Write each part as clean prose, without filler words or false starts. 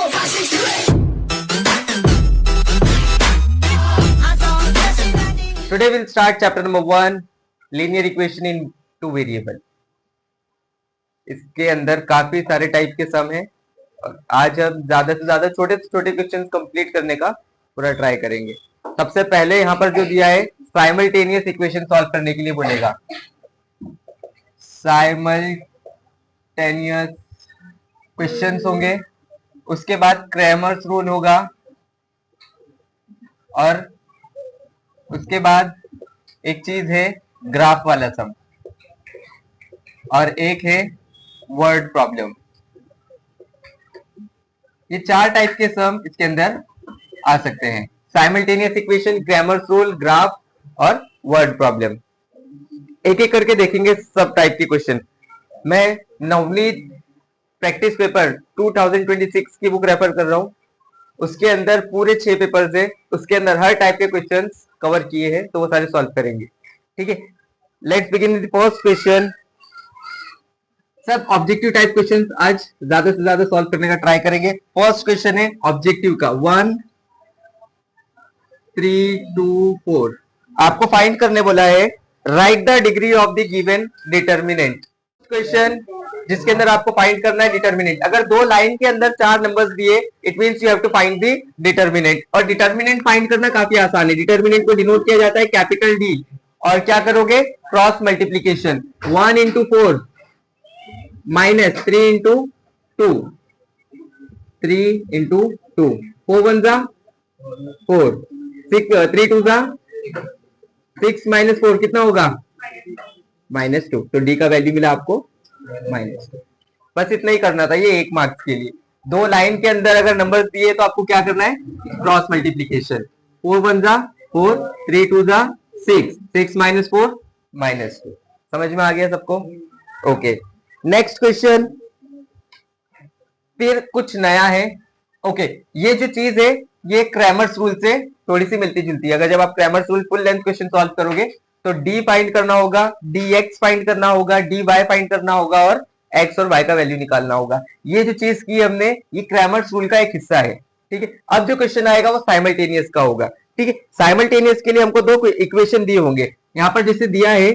Today we'll start chapter number 1, linear equation in two variable. इसके अंदर काफी सारे टाइप के सम हैं और आज हम ज्यादा से ज्यादा छोटे से छोटे क्वेश्चन कंप्लीट करने का पूरा ट्राई करेंगे। सबसे पहले यहाँ पर जो दिया है साइमल्टेनियस इक्वेशन सॉल्व करने के लिए बोलेगा। साइमल्टेनियस क्वेश्चंस होंगे, उसके बाद क्रैमर्स रूल होगा और उसके बाद एक चीज है ग्राफ वाला सम और एक है वर्ड प्रॉब्लम। ये चार टाइप के सम इसके अंदर आ सकते हैं। Simultaneous equation, grammar rule, graph और वर्ड प्रॉब्लम। एक एक करके देखेंगे सब टाइप के क्वेश्चन। मैं नवनीत प्रैक्टिस पेपर 2026 की बुक रेफर कर रहा हूं, उसके अंदर पूरे 6 पेपर्स है, उसके अंदर हर टाइप के क्वेश्चंस कवर किए हैं, तो वो सारे सॉल्व करेंगे। ठीक है, let's begin with first question. सब ऑब्जेक्टिव टाइप क्वेश्चंस आज ज्यादा से ज्यादा सॉल्व करने का ट्राई करेंगे। फर्स्ट क्वेश्चन है ऑब्जेक्टिव का 1 3 2 4। आपको फाइंड करने बोला है right the degree of the given determinant. Question जिसके अंदर आपको फाइंड करना है डिटर्मिनेंट। अगर दो लाइन के अंदर 4 नंबर्स दिए, it means you have to find the determinant. और डिटर्मिनेंट फाइंड करना काफी आसान है। डिटर्मिनेंट को डिनोट किया जाता है कैपिटल डी, और क्या करोगे cross multiplication. 1 into 4 minus 3 into 2, 3 into 2, 4 1 जा 4, 3 2 जा 6 minus 4 कितना होगा -2। तो डी का वैल्यू मिला आपको -2। बस इतना ही करना था, ये 1 मार्क्स के लिए। दो लाइन के अंदर अगर नंबर दिए तो आपको क्या करना है क्रॉस मल्टीप्लीकेशन। 4 1 जा 4, 3 2 जा 6, 6 minus 4 -2। समझ में आ गया सबको? ओके, नेक्स्ट क्वेश्चन फिर कुछ नया है। ओके, ये जो चीज है ये क्रैमर्स रूल से थोड़ी सी मिलती जुलती है। अगर जब आप Cramer's rule full length question solve करोगे तो डी फाइंड करना होगा, डी एक्स फाइंड करना होगा, डी वाई फाइंड करना होगा और एक्स और वाई का वैल्यू निकालना होगा। ये जो चीज की हमने, ये क्रैमर्स रूल का एक हिस्सा है। ठीक है, अब जो क्वेश्चन आएगा वो साइमल्टेनियस का होगा। ठीक है, साइमल्टेनियस के लिए हमको दो इक्वेशन दिए होंगे। यहां पर जैसे दिया है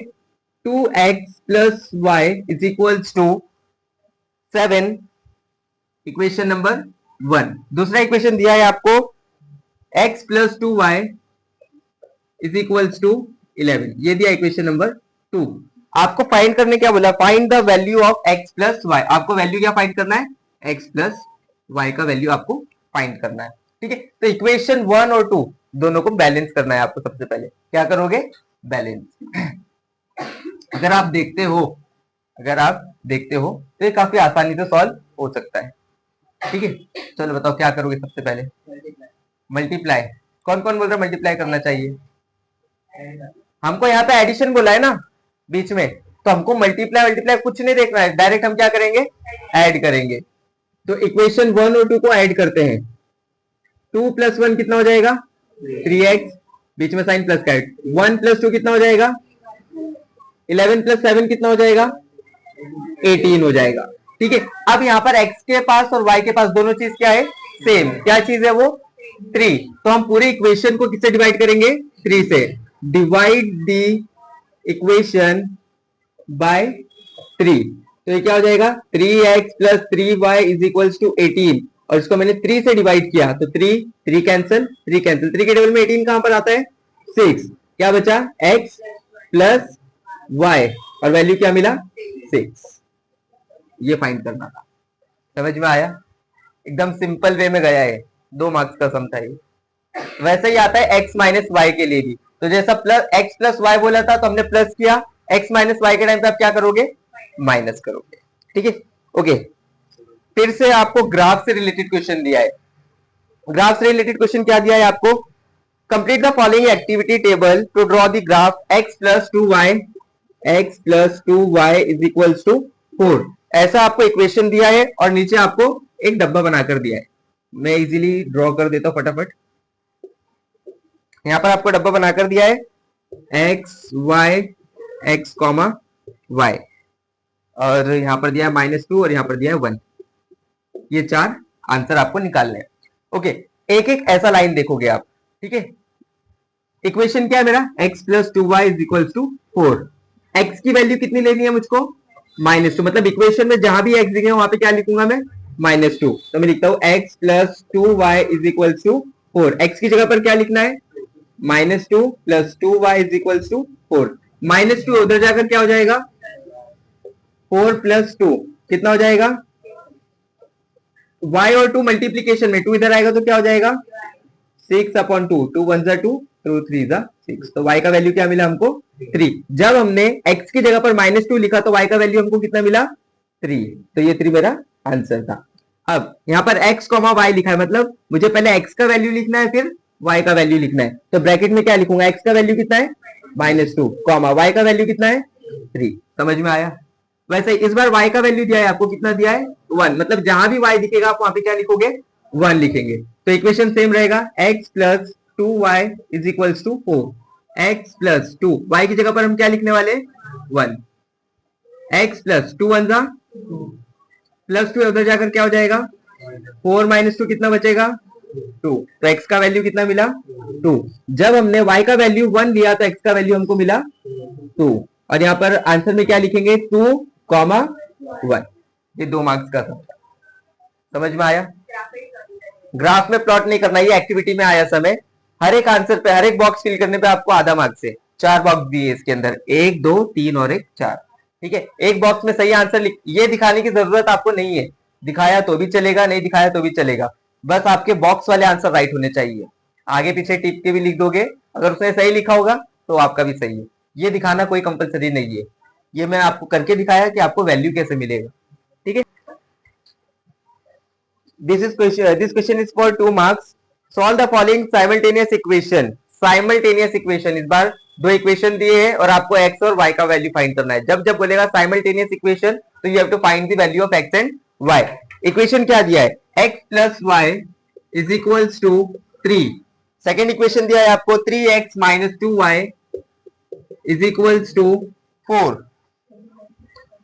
2x plus y is equals to 7, equation number 1। दूसरा इक्वेशन दिया है आपको x plus 2y is equals to 11, ये दिया इक्वेशन नंबर 2। आपको फाइंड करने क्या बोला, find the value of x plus y। आपको वैल्यू क्या फाइंड करना है, x plus y का वैल्यू आपको फाइंड करना है। ठीक है, तो इक्वेशन 1 और 2 दोनों को बैलेंस करना है आपको। सबसे पहले क्या करोगे, बैलेंस। अगर आप देखते हो तो ये काफी आसानी से सॉल्व हो सकता है। ठीक है, चलो बताओ क्या करोगे सबसे पहले। मल्टीप्लाई। कौन कौन बोल रहा है मल्टीप्लाई करना चाहिए? हमको यहाँ पे एडिशन बोला है ना बीच में, तो हमको मल्टीप्लाई कुछ नहीं देखना है, डायरेक्ट हम क्या करेंगे ऐड करेंगे। तो इक्वेशन 1 और 2 को ऐड करते हैं। 2 + 1 कितना हो जाएगा 3x, बीच में साइन प्लस का। 1 + 2 कितना हो जाएगा 11 + 7 कितना हो जाएगा 18 हो जाएगा। ठीक है, अब यहाँ पर x के पास और y के पास दोनों चीज क्या है, सेम। क्या चीज है वो 3। तो हम पूरे इक्वेशन को किससे डिवाइड करेंगे 3 से। Divide the equation bye 3। तो ये क्या हो जाएगा 3x + 3y = 18, और इसको मैंने 3 से डिवाइड किया तो 3 कैंसिल, 3 कैंसिल, 3 के टेबल में 18 कहां पर आता है 6। क्या बचा x + y और वैल्यू क्या मिला 6। ये फाइंड करना था। समझ में आया? एकदम सिंपल वे में गया है, 2 मार्क्स का सम था ये। वैसे ही आता है x - y के लिए भी। तो जैसा x + y बोला था तो हमने प्लस किया, x - y के टाइम पे आप क्या करोगे माइनस करोगे। ठीक है, ओके। फिर से आपको ग्राफ से रिलेटेड क्वेश्चन दिया है। ग्राफ से रिलेटेड क्वेश्चन क्या दिया है आपको, complete the following activity table to draw the graph x + 2y = 4। ऐसा आपको इक्वेशन दिया है और नीचे आपको एक डब्बा बनाकर दिया है। मैं इजीली ड्रॉ कर देता हूं फटाफट। यहां पर आपको डब्बा बनाकर दिया है x y x, y, और यहां पर दिया है -2 और यहां पर दिया है 1। ये 4 आंसर आपको निकालना है। ओके, एक एक ऐसा लाइन देखोगे आप, ठीक है। इक्वेशन क्या है मेरा, x plus 2y is equal to 4। x की वैल्यू कितनी लेनी है मुझको, -2। मतलब इक्वेशन में जहां भी x दिखे वहां पे क्या लिखूंगा मैं, -2। तो मैं लिखता हूं x plus 2y is equal to 4। x की जगह पर क्या लिखना है, -2 plus 2y is equal to 4। -2 उधर जाकर क्या हो जाएगा, 4 प्लस 2 कितना हो जाएगा, y और 2 मल्टीप्लीकेशन में 2 इधर आएगा तो क्या हो जाएगा, 6/2। 2 1 जा 2, 2 3 जा 6। तो y का वैल्यू क्या मिला हमको, 3। जब हमने x की जगह पर -2 लिखा तो y का वैल्यू हमको कितना मिला, 3। तो ये 3 मेरा आंसर था। अब यहाँ पर x, y लिखा है, मतलब मुझे पहले x का वैल्यू लिखना है फिर y का वैल्यू लिखना है। तो ब्रैकेट में क्या लिखूंगा, x का वैल्यू कितना है, -2, y का वैल्यू कितना है, 3। समझ में आया। वैसे इस बार y का वैल्यू दिया है आपको, कितना दिया है, 1। मतलब जहां भी y दिखेगा आप वहां पे क्या लिखोगे, 1 लिखेंगे। तो इक्वेशन सेम रहेगा, x plus 2y is equal to 4। x plus 2, y की जगह पर हम क्या लिखने वाले, 1। x प्लस 2 1 जा प्लस 2 उधर जाकर क्या हो जाएगा, 4 -2 कितना बचेगा, 2। तो x का वैल्यू कितना मिला, 2। जब हमने y का वैल्यू 1 लिया तो x का वैल्यू हमको मिला 2। और यहाँ पर आंसर में क्या लिखेंगे, 2, 1। ये 2 मार्क्स का था। समझ में आया। ग्राफ में प्लॉट नहीं करना, ये एक्टिविटी में आया समय। हर एक आंसर पे, हर एक बॉक्स फिल करने पे आपको आधा मार्क्स है। 4 बॉक्स दिए इसके अंदर, 1 2 3 और 1 4। ठीक है, एक बॉक्स में सही आंसर ये दिखाने की जरूरत आपको नहीं है, दिखाया तो भी चलेगा, नहीं दिखाया तो भी चलेगा। बस आपके बॉक्स वाले आंसर राइट होने चाहिए। आगे पीछे टिप के भी लिख दोगे, अगर उसने सही लिखा होगा तो आपका भी सही है। ये दिखाना कोई कंपलसरी नहीं है, ये मैं आपको करके दिखाया कि आपको वैल्यू कैसे मिलेगा। ठीक है, this question is for 2 marks. Solve the following simultaneous equation. Simultaneous equation, इस बार 2 इक्वेशन दिए हैं और आपको x और y का वैल्यू फाइंड करना है। जब जब बोलेगा simultaneous equation तो you have to find the value of x and y. Equation क्या दिया है, x plus y is equals to 3। Second equation दिया है आपको 3x minus 2y is equals to 4।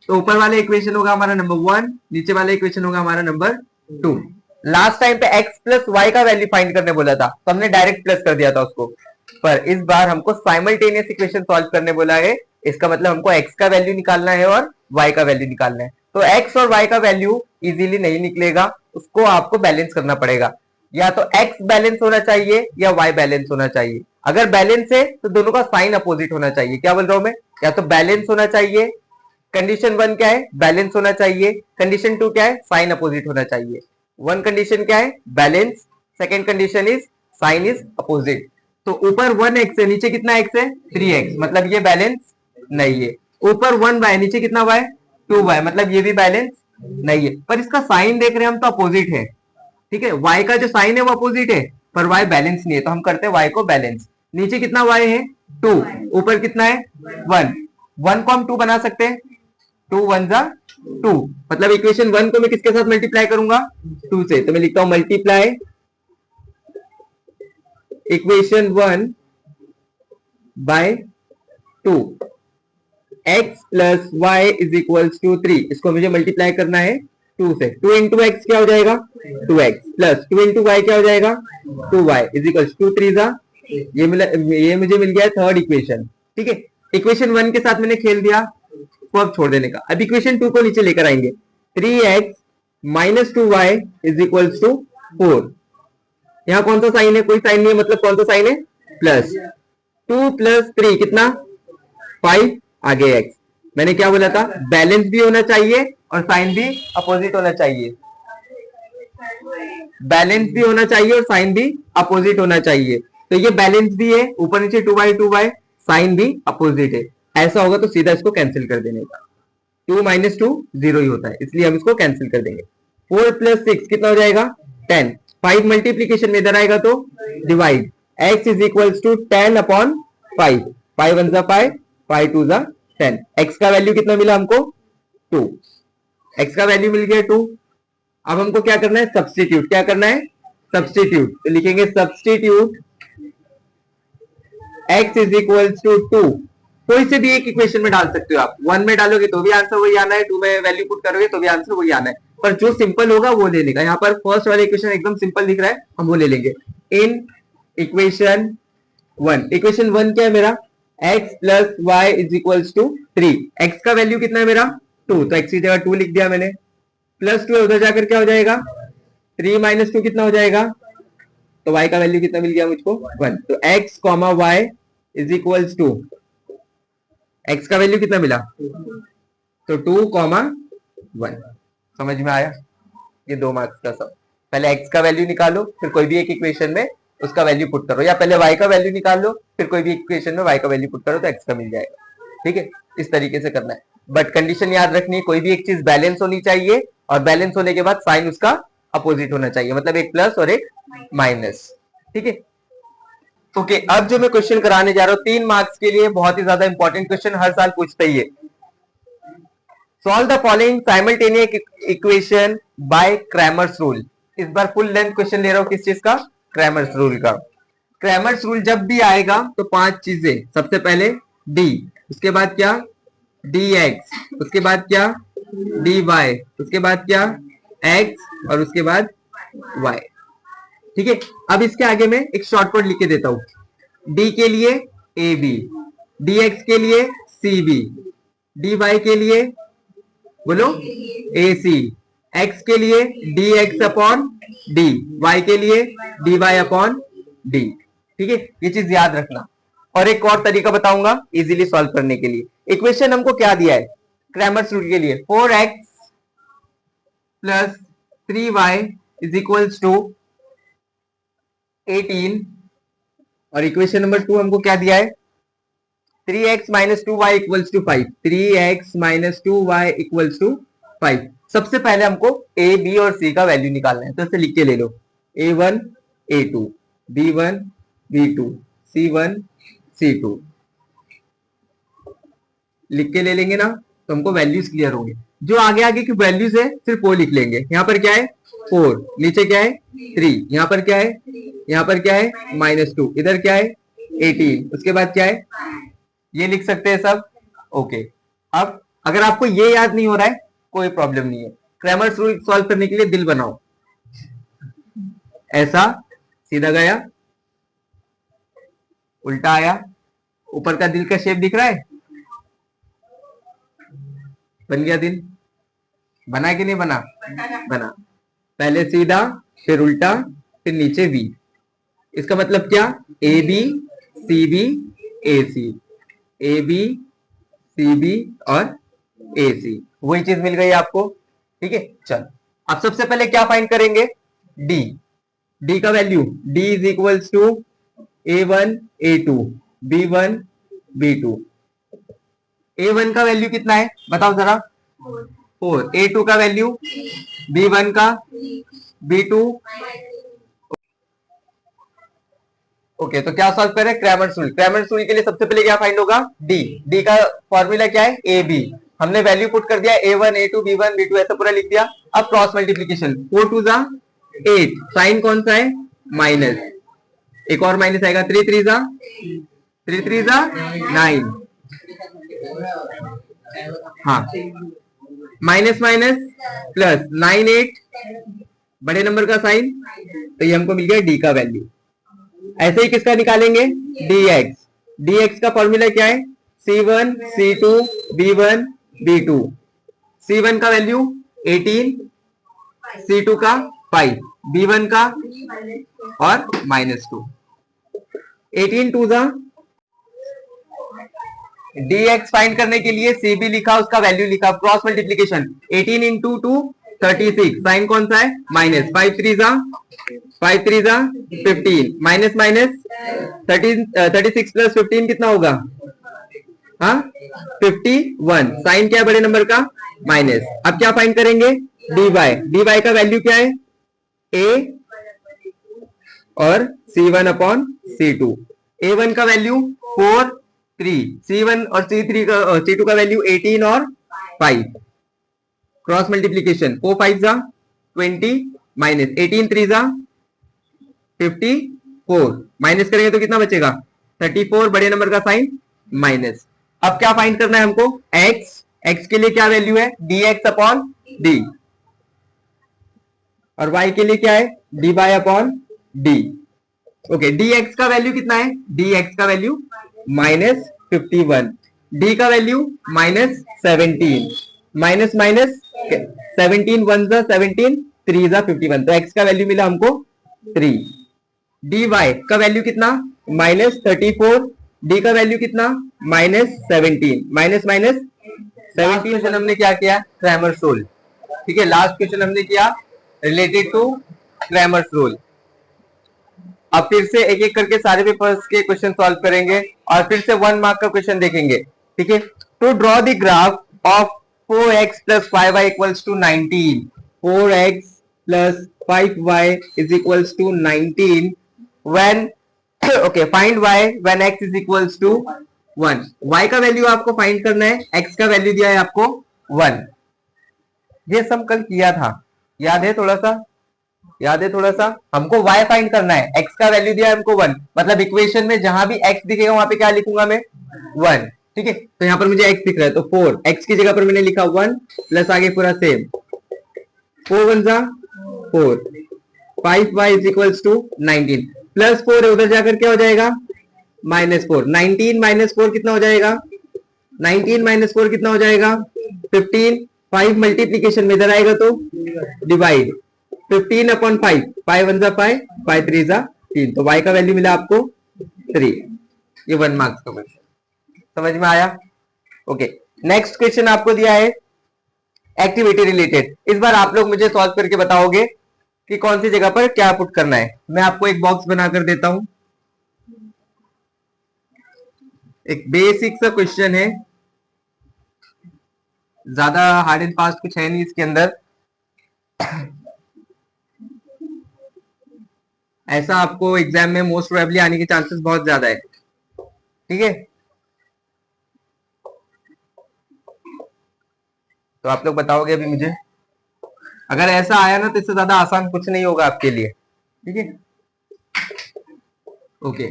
तो ऊपर वाला इक्वेशन होगा हमारा नंबर 1, नीचे वाला इक्वेशन होगा हमारा नंबर 2। लास्ट टाइम पे x प्लस वाई का वैल्यू फाइंड करने बोला था तो हमने डायरेक्ट प्लस कर दिया था उसको, पर इस बार हमको साइमल्टेनियस इक्वेशन सॉल्व करने बोला है। इसका मतलब हमको x का वैल्यू निकालना है और y का वैल्यू निकालना है। तो x और y का वैल्यू इजीली नहीं निकलेगा, उसको आपको बैलेंस करना पड़ेगा। या तो x बैलेंस होना चाहिए या y बैलेंस होना चाहिए। अगर बैलेंस है तो दोनों का साइन अपोजिट होना चाहिए। क्या बोल रहा हूं मैं, या तो बैलेंस होना चाहिए, कंडीशन 1 क्या है, बैलेंस होना चाहिए। कंडीशन 2 क्या है, साइन अपोजिट होना चाहिए। 1 कंडीशन क्या है, balance. Second condition is sine is opposite. तो ऊपर 1x है, नीचे कितना x है, 3x, मतलब ये बैलेंस नहीं है। ऊपर 1y, नीचे कितना y, 2y, मतलब ये भी बैलेंस नहीं है। पर इसका साइन देख रहे हैं हम तो अपोजिट है। ठीक है, y का जो साइन है वो अपोजिट है, पर y बैलेंस नहीं है, तो हम करते हैं y को बैलेंस। नीचे कितना y है, 2, ऊपर कितना है, 1। 1 को हम 2 बना सकते हैं, 2 1 जा 2, मतलब इक्वेशन 1 को मैं किसके साथ मल्टीप्लाई करूंगा, 2 से। तो मैं लिखता हूं multiply equation 1 by 2। x plus Y is equal to 3, इसको मुझे मल्टीप्लाई करना है 2 से। 2 इंटू एक्स क्या हो जाएगा, 2x, प्लस 2 इंटू वाई क्या हो जाएगा, 2y इज इक्वल टू 3 जा, ये मुझे मिल गया थर्ड इक्वेशन। ठीक है, इक्वेशन 1 के साथ मैंने खेल दिया, को अब छोड़ देने का। अब इक्वेशन 2 को नीचे लेकर आएंगे, 3x minus 2y is equal to 4। यहां कौन सा साइन है, कोई साइन नहीं है, मतलब कौन सा साइन है, प्लस। 2 प्लस 3 कितना, 5, आगे x। मैंने क्या बोला था, बैलेंस भी होना चाहिए और साइन भी अपोजिट होना चाहिए। बैलेंस भी होना चाहिए और साइन भी अपोजिट होना चाहिए। तो ये बैलेंस भी है, ऊपर नीचे 2y, साइन भी अपोजिट है। ऐसा होगा तो सीधा इसको कैंसिल कर देने का। 2 माइनस 2 0 ही होता है, इसलिए हम इसको कैंसिल कर देंगे। 4 प्लस 6 कितना हो जाएगा, 10। 5 मल्टीप्लीकेशन में इधर आएगा तो divide, x is equal to 10 upon 5। 5 1 जा 5, 5 2 जा 10। x का वैल्यू कितना मिला हमको, 2। x का वैल्यू मिल गया 2। अब हमको क्या करना है, सब्स्टिट्यूट। क्या करना है, सब्स्टिट्यूट। तो लिखेंगे substitute x is equal to 2। कोई से भी एक इक्वेशन में डाल सकते हो आप। 1 में डालोगे तो भी आंसर वही आना है, 2 में वैल्यू पुट करोगे तो भी आंसर वही आना है। पर जो सिंपल होगा वो ले लेगा। यहाँ पर फर्स्ट वाला इक्वेशन एकदम सिंपल दिख रहा है, हम वो ले लेंगे। इन इक्वेशन 1, इक्वेशन 1 क्या है मेरा, x plus Y is equals to 3। x का वैल्यू कितना है मेरा 2, तो x की जगह 2 लिख दिया मैंने, प्लस 2 उधर जाकर क्या हो जाएगा 3 माइनस 2 कितना हो जाएगा, तो y का वैल्यू कितना मिल गया मुझको 1। तो x comma y is equals to, x का वैल्यू कितना मिला, तो 2 कॉमा 1। समझ में आया, ये 2 मार्क्स का सब। पहले x का वैल्यू निकालो, फिर कोई भी एक इक्वेशन में उसका वैल्यू पुट करो, या पहले y का वैल्यू निकाल लो, फिर कोई भी इक्वेशन में y का वैल्यू पुट करो तो x का मिल जाएगा। ठीक है, इस तरीके से करना है। बट कंडीशन याद रखनी है, कोई भी एक चीज बैलेंस होनी चाहिए, और बैलेंस होने के बाद साइन उसका अपोजिट होना चाहिए, मतलब एक प्लस और एक माइनस। ठीक है, ओके। अब जो मैं क्वेश्चन कराने जा रहा हूं 3 मार्क्स के लिए, बहुत ही ज्यादा इंपॉर्टेंट क्वेश्चन, हर साल पूछते ही है। Solve the following simultaneous equation by Cramer's rule. इस बार फुल लेंथ क्वेश्चन ले रहा हूं, किस चीज का, क्रैमर्स रूल का। क्रैमर्स रूल जब भी आएगा तो 5 चीजें, सबसे पहले d, उसके बाद क्या dx, उसके बाद क्या dy, उसके बाद क्या x, और उसके बाद y। ठीक है, अब इसके आगे मैं एक शॉर्टकट लिख के देता हूं। d के लिए ab, dx के लिए cb, dy के लिए बोलो ac, x के लिए dx अपॉन d, y के लिए dy अपॉन d। ठीक है, ये चीज याद रखना। और एक और तरीका बताऊंगा इजीली सॉल्व करने के लिए। इक्वेशन हमको क्या दिया है क्रैमर्स रूल के लिए, 4x plus 3y is equals to 18, और इक्वेशन नंबर 2 हमको क्या दिया है 3x minus 2y equals to 5, 3x minus 2y equals to 5। सबसे पहले हमको a, b और c का वैल्यू निकालना है, तो इसे लिख के ले लो, a1 a2 b1 b2 c1 c2 लिख के ले लेंगे ना, तो हमको वैल्यूज क्लियर होंगे। जो आगे आगे की वैल्यूज है सिर्फ वो लिख लेंगे। यहाँ पर क्या है 4, नीचे क्या है 3, यहाँ पर क्या है, यहाँ पर क्या है -2, इधर क्या है 18, उसके बाद क्या है, ये लिख सकते हैं सब। ओके, अब अगर आपको ये याद नहीं हो रहा है कोई प्रॉब्लम नहीं है, क्रैमर्स रूल सॉल्व करने के लिए दिल बनाओ, ऐसा सीधा गया, उल्टा आया, ऊपर का दिल का शेप दिख रहा है, बन गया दिल, बना कि नहीं बना, बना। पहले सीधा, फिर उल्टा, फिर नीचे वी। इसका मतलब क्या, A B C B A C, A B C B और ए सी, वही चीज मिल गई आपको। ठीक है, चल अब सबसे पहले क्या फाइंड करेंगे, डी। डी का value, D is equals to a1 a2 b1 b2। a1 का वैल्यू कितना है बताओ जरा, 4, a2 का वैल्यू, b1 का, b2। ओके, तो क्या सॉल्व करें, क्रैमर्स रूल। क्रैमर्स रूल के लिए सबसे पहले क्या फाइंड होगा, डी। डी का फॉर्मूला क्या है, ए बी। हमने वैल्यू पुट कर दिया, a1 a2 b1 b2 ऐसा पूरा लिख दिया। अब क्रॉस मल्टीप्लीकेशन, 4 2 जा 8, साइन कौन सा है माइनस, एक और माइनस आएगा, 3 3 जा 9। हाँ, माइनस माइनस प्लस 9 8, बड़े नंबर का साइन, तो ये हमको मिल गया डी का वैल्यू। ऐसे ही किसका निकालेंगे, dx। dx का फॉर्मूला क्या है, c1 c2 b1 b2। c1 का वैल्यू 18, c2 का 5, b1 का और -2। 18 2 जा, dx फाइंड करने के लिए cb लिखा, उसका वैल्यू लिखा, क्रॉस मल्टीप्लीकेशन 18 इंटू 2 36, साइन कौन सा है माइनस, 5 3 जा 15, माइनस माइनस 36 प्लस 15 कितना होगा, हाँ 51, साइन क्या है बड़े नंबर का माइनस। अब क्या फाइंड करेंगे, dy। dy का वैल्यू क्या है, a और c1 अपॉन c2। a1 का वैल्यू 4 3, c1 और c3 का c2 का वैल्यू 18 और 5। क्रॉस मल्टीप्लीकेशन 4 5 जा 20, माइनस 18 3 जा 54, माइनस करेंगे तो कितना बचेगा 34, बड़े नंबर का साइन माइनस। अब क्या फाइंड करना है हमको, x। x के लिए क्या वैल्यू है, dx अपॉन डी। और y के लिए क्या है, dy upon D. Okay, dx का वैल्यू कितना है, dx का वैल्यू -51, d का वैल्यू -17, माइनस माइनस 17 1 जा 17, 3 जा 51, तो x का वैल्यू मिला हमको 3। dy का वैल्यू कितना, -34, d का वैल्यू कितना, -17, माइनस माइनस 17। क्वेश्चन हमने क्या किया, क्रैमर्स रूल। ठीक है, लास्ट क्वेश्चन हमने किया रिलेटेड टू क्रैमर्स रूल। अब फिर से एक एक करके सारे पेपर्स के क्वेश्चन सॉल्व करेंगे और फिर से 1 मार्क का क्वेश्चन देखेंगे। ठीक है, to draw the graph of 4x plus 5y equals to 19, 4x plus 5y is equals to 19 when okay find y when x is equals to 1। y का वैल्यू आपको फाइंड करना है, x का value दिया है आपको 1। ये सम कल किया था, याद है थोड़ा सा, याद है थोड़ा सा। हमको y फाइंड करना है, x का वैल्यू दिया है हमको 1, मतलब इक्वेशन में जहां भी x दिखेगा वहां पे क्या लिखूंगा मैं, 1। ठीक है, तो यहाँ पर मुझे x दिख रहा है तो 4, x की जगह पर मैंने लिखा 1 प्लस आगे पूरा सेम, 4 1 जा 4, 5y is equals to 19, plus 4 है उधर जाकर क्या हो जाएगा, -4, 19 -4 कितना हो जाएगा, 19 -4 कितना हो जाएगा 15, 5 मल्टीप्लीकेशन में इधर आएगा तो डिवाइड, 15 अपॉन 5, 5 1 जा 5, 5 3 जा 3, तो y का वैल्यू मिला आपको 3। ये 1 मार्क्स का क्वेश्चन समझ में आया। ओके, नेक्स्ट क्वेश्चन आपको दिया है एक्टिविटी रिलेटेड। इस बार आप लोग मुझे सॉल्व करके बताओगे कि कौन सी जगह पर क्या पुट करना है। मैं आपको एक बॉक्स बनाकर देता हूं, एक बेसिक सा क्वेश्चन है, ज्यादा हार्ड एंड फास्ट कुछ है नहीं इसके अंदर। ऐसा आपको एग्जाम में मोस्ट प्रोबेबली आने के चांसेस बहुत ज्यादा है। ठीक है, तो आप लोग बताओगे अभी मुझे, अगर ऐसा आया ना तो इससे ज्यादा आसान कुछ नहीं होगा आपके लिए। ठीक है, ओके,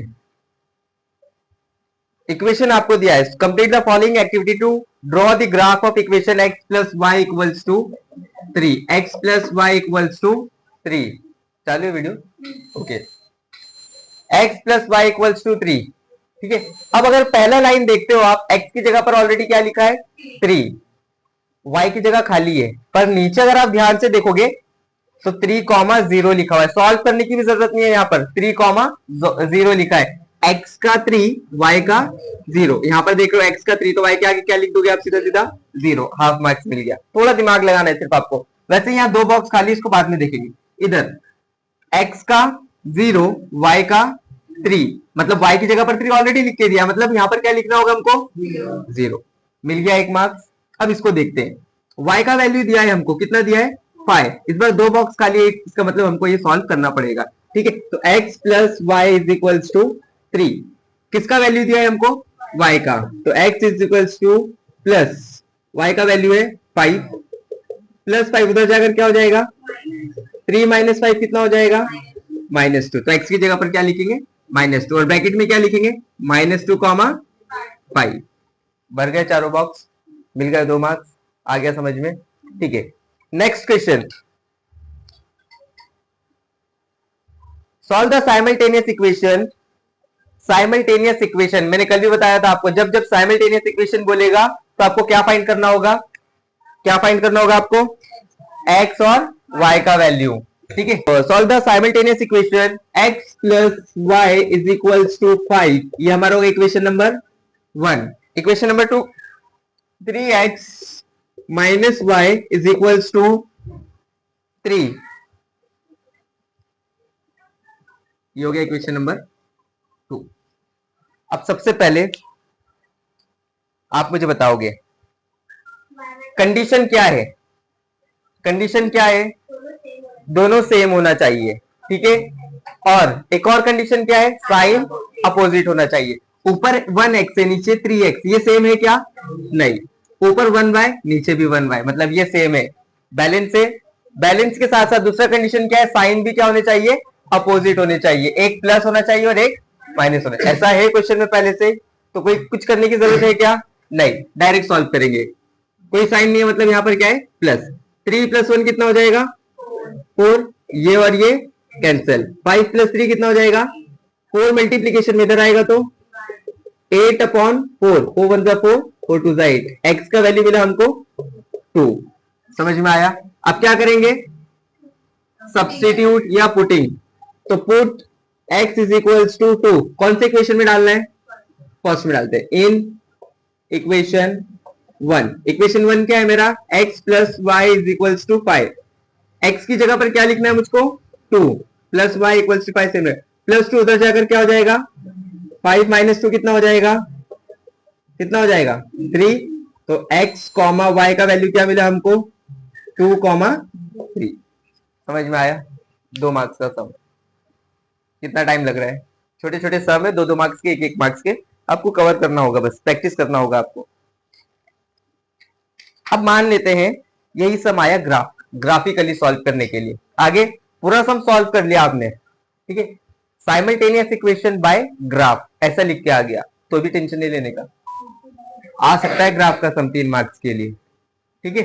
इक्वेशन आपको दिया है, complete the following activity to draw the graph of equation x plus Y equals to 3, x plus Y equals to 3। चालू है video, okay, x plus Y equals to 3। ठीक है, अब अगर पहला लाइन देखते हो आप, x की जगह पर ऑलरेडी क्या लिखा है 3, y की जगह खाली है, पर नीचे अगर आप ध्यान से देखोगे तो 3,0 लिखा हुआ है। सॉल्व करने की भी जरूरत नहीं है, यहाँ पर 3,0 लिखा है, x का 3 y का 0। यहाँ पर देख रहे हो x का 3 तो y के आगे क्या लिख दोगे आप, सीधा सीधा 0, हाफ मार्क्स मिल गया। थोड़ा दिमाग लगाना है सिर्फ आपको, वैसे यहाँ 2 बॉक्स खाली, इसको बाद में देखेंगे। इधर x का 0 y का 3, मतलब y की जगह पर 3 ऑलरेडी लिख के दिया, मतलब यहाँ पर क्या लिखना होगा हमको 0, मिल गया 1 मार्क्स। अब इसको देखते हैं, y का वैल्यू दिया है हमको, कितना दिया है 5, इस बार 2 बॉक्स खाली है, इसका मतलब हमको ये सॉल्व करना पड़ेगा। ठीक है, तो x plus Y is equals to 3, किसका वैल्यू दिया है हमको y का, तो x is equals two plus y का वैल्यू है 5, प्लस 5 उधर जाकर क्या हो जाएगा 3 माइनस 5 कितना हो जाएगा -2, तो x की जगह पर क्या लिखेंगे -2, और ब्रैकेट में क्या लिखेंगे -2 कॉमा 5। भर गए चारों बॉक्स, मिल गए 2 मार्क्स, आ गया समझ में। ठीक है, next question, solve the simultaneous equation. Simultaneous equation मैंने कल भी बताया था आपको, जब जब साइमल्टेनियस इक्वेशन बोलेगा तो आपको क्या फाइंड करना होगा, क्या फाइंड करना होगा आपको, x और y का वैल्यू। ठीक है, solve the simultaneous equation x plus Y is equals to 5, ये हमारा होगा equation number 1। Equation number 2, 3x minus Y is equals to 3, ये हो गया इक्वेशन नंबर 2। अब सबसे पहले आप मुझे बताओगे कंडीशन क्या है, कंडीशन क्या है, दोनों सेम होना चाहिए। ठीक है, और एक और कंडीशन क्या है, साइन अपोजिट होना चाहिए। ऊपर 1x है नीचे 3x, ये सेम है क्या, नहीं, ऊपर 1y नीचे भी 1y, मतलब ये सेम है, बैलेंस है। बैलेंस के साथ साथ दूसरा कंडीशन क्या है, साइन भी क्या होने चाहिए, अपोजिट होने चाहिए, एक प्लस होना चाहिए और एक माइनस होना चाहिए। ऐसा है क्वेश्चन में पहले से, तो कोई कुछ करने की जरूरत है क्या, नहीं, डायरेक्ट सॉल्व करेंगे। कोई साइन नहीं है, मतलब यहाँ पर क्या है प्लस, 3 + 1 कितना हो जाएगा 4, ये और ये कैंसिल, 5 प्लस 3 कितना हो जाएगा, 4 मल्टीप्लीकेशन में इधर आएगा तो 8/4, 4 1 4, 4 2 8, एक्स का वैल्यू मिला हमको 2। समझ में आया? अब क्या करेंगे, सब्स्टिट्यूट या पुटिंग। तो put x is equals to 2 कौन से इक्वेशन में डालना है, फर्स्ट में डालते हैं, इन इक्वेशन 1। इक्वेशन 1 क्या है मेरा, x plus Y is equals to 5। x की जगह पर क्या लिखना है मुझको, 2 प्लस वाई इक्वल्स टू 5 से प्लस 2 उधर जाकर क्या हो जाएगा, 5 माइनस 2 कितना हो जाएगा, कितना हो जाएगा 3। तो x कॉमा वाई का वैल्यू क्या मिला हमको, 2,3। समझ में आया? 2 मार्क्स का सम। कितना टाइम लग रहा है, छोटे छोटे सम है, 2-2 मार्क्स के, 1-1 मार्क्स के, आपको कवर करना होगा, बस प्रैक्टिस करना होगा आपको। अब मान लेते हैं यही सम आया ग्राफिकली सॉल्व करने के लिए। आगे पूरा सम सॉल्व कर लिया आपने, ठीक है, साइमल्टेनियस इक्वेशन बाय ग्राफ ऐसा लिख के आ गया, तो भी टेंशन नहीं लेने का, आ सकता है ग्राफ का सम 3 मार्क्स के लिए, ठीक है।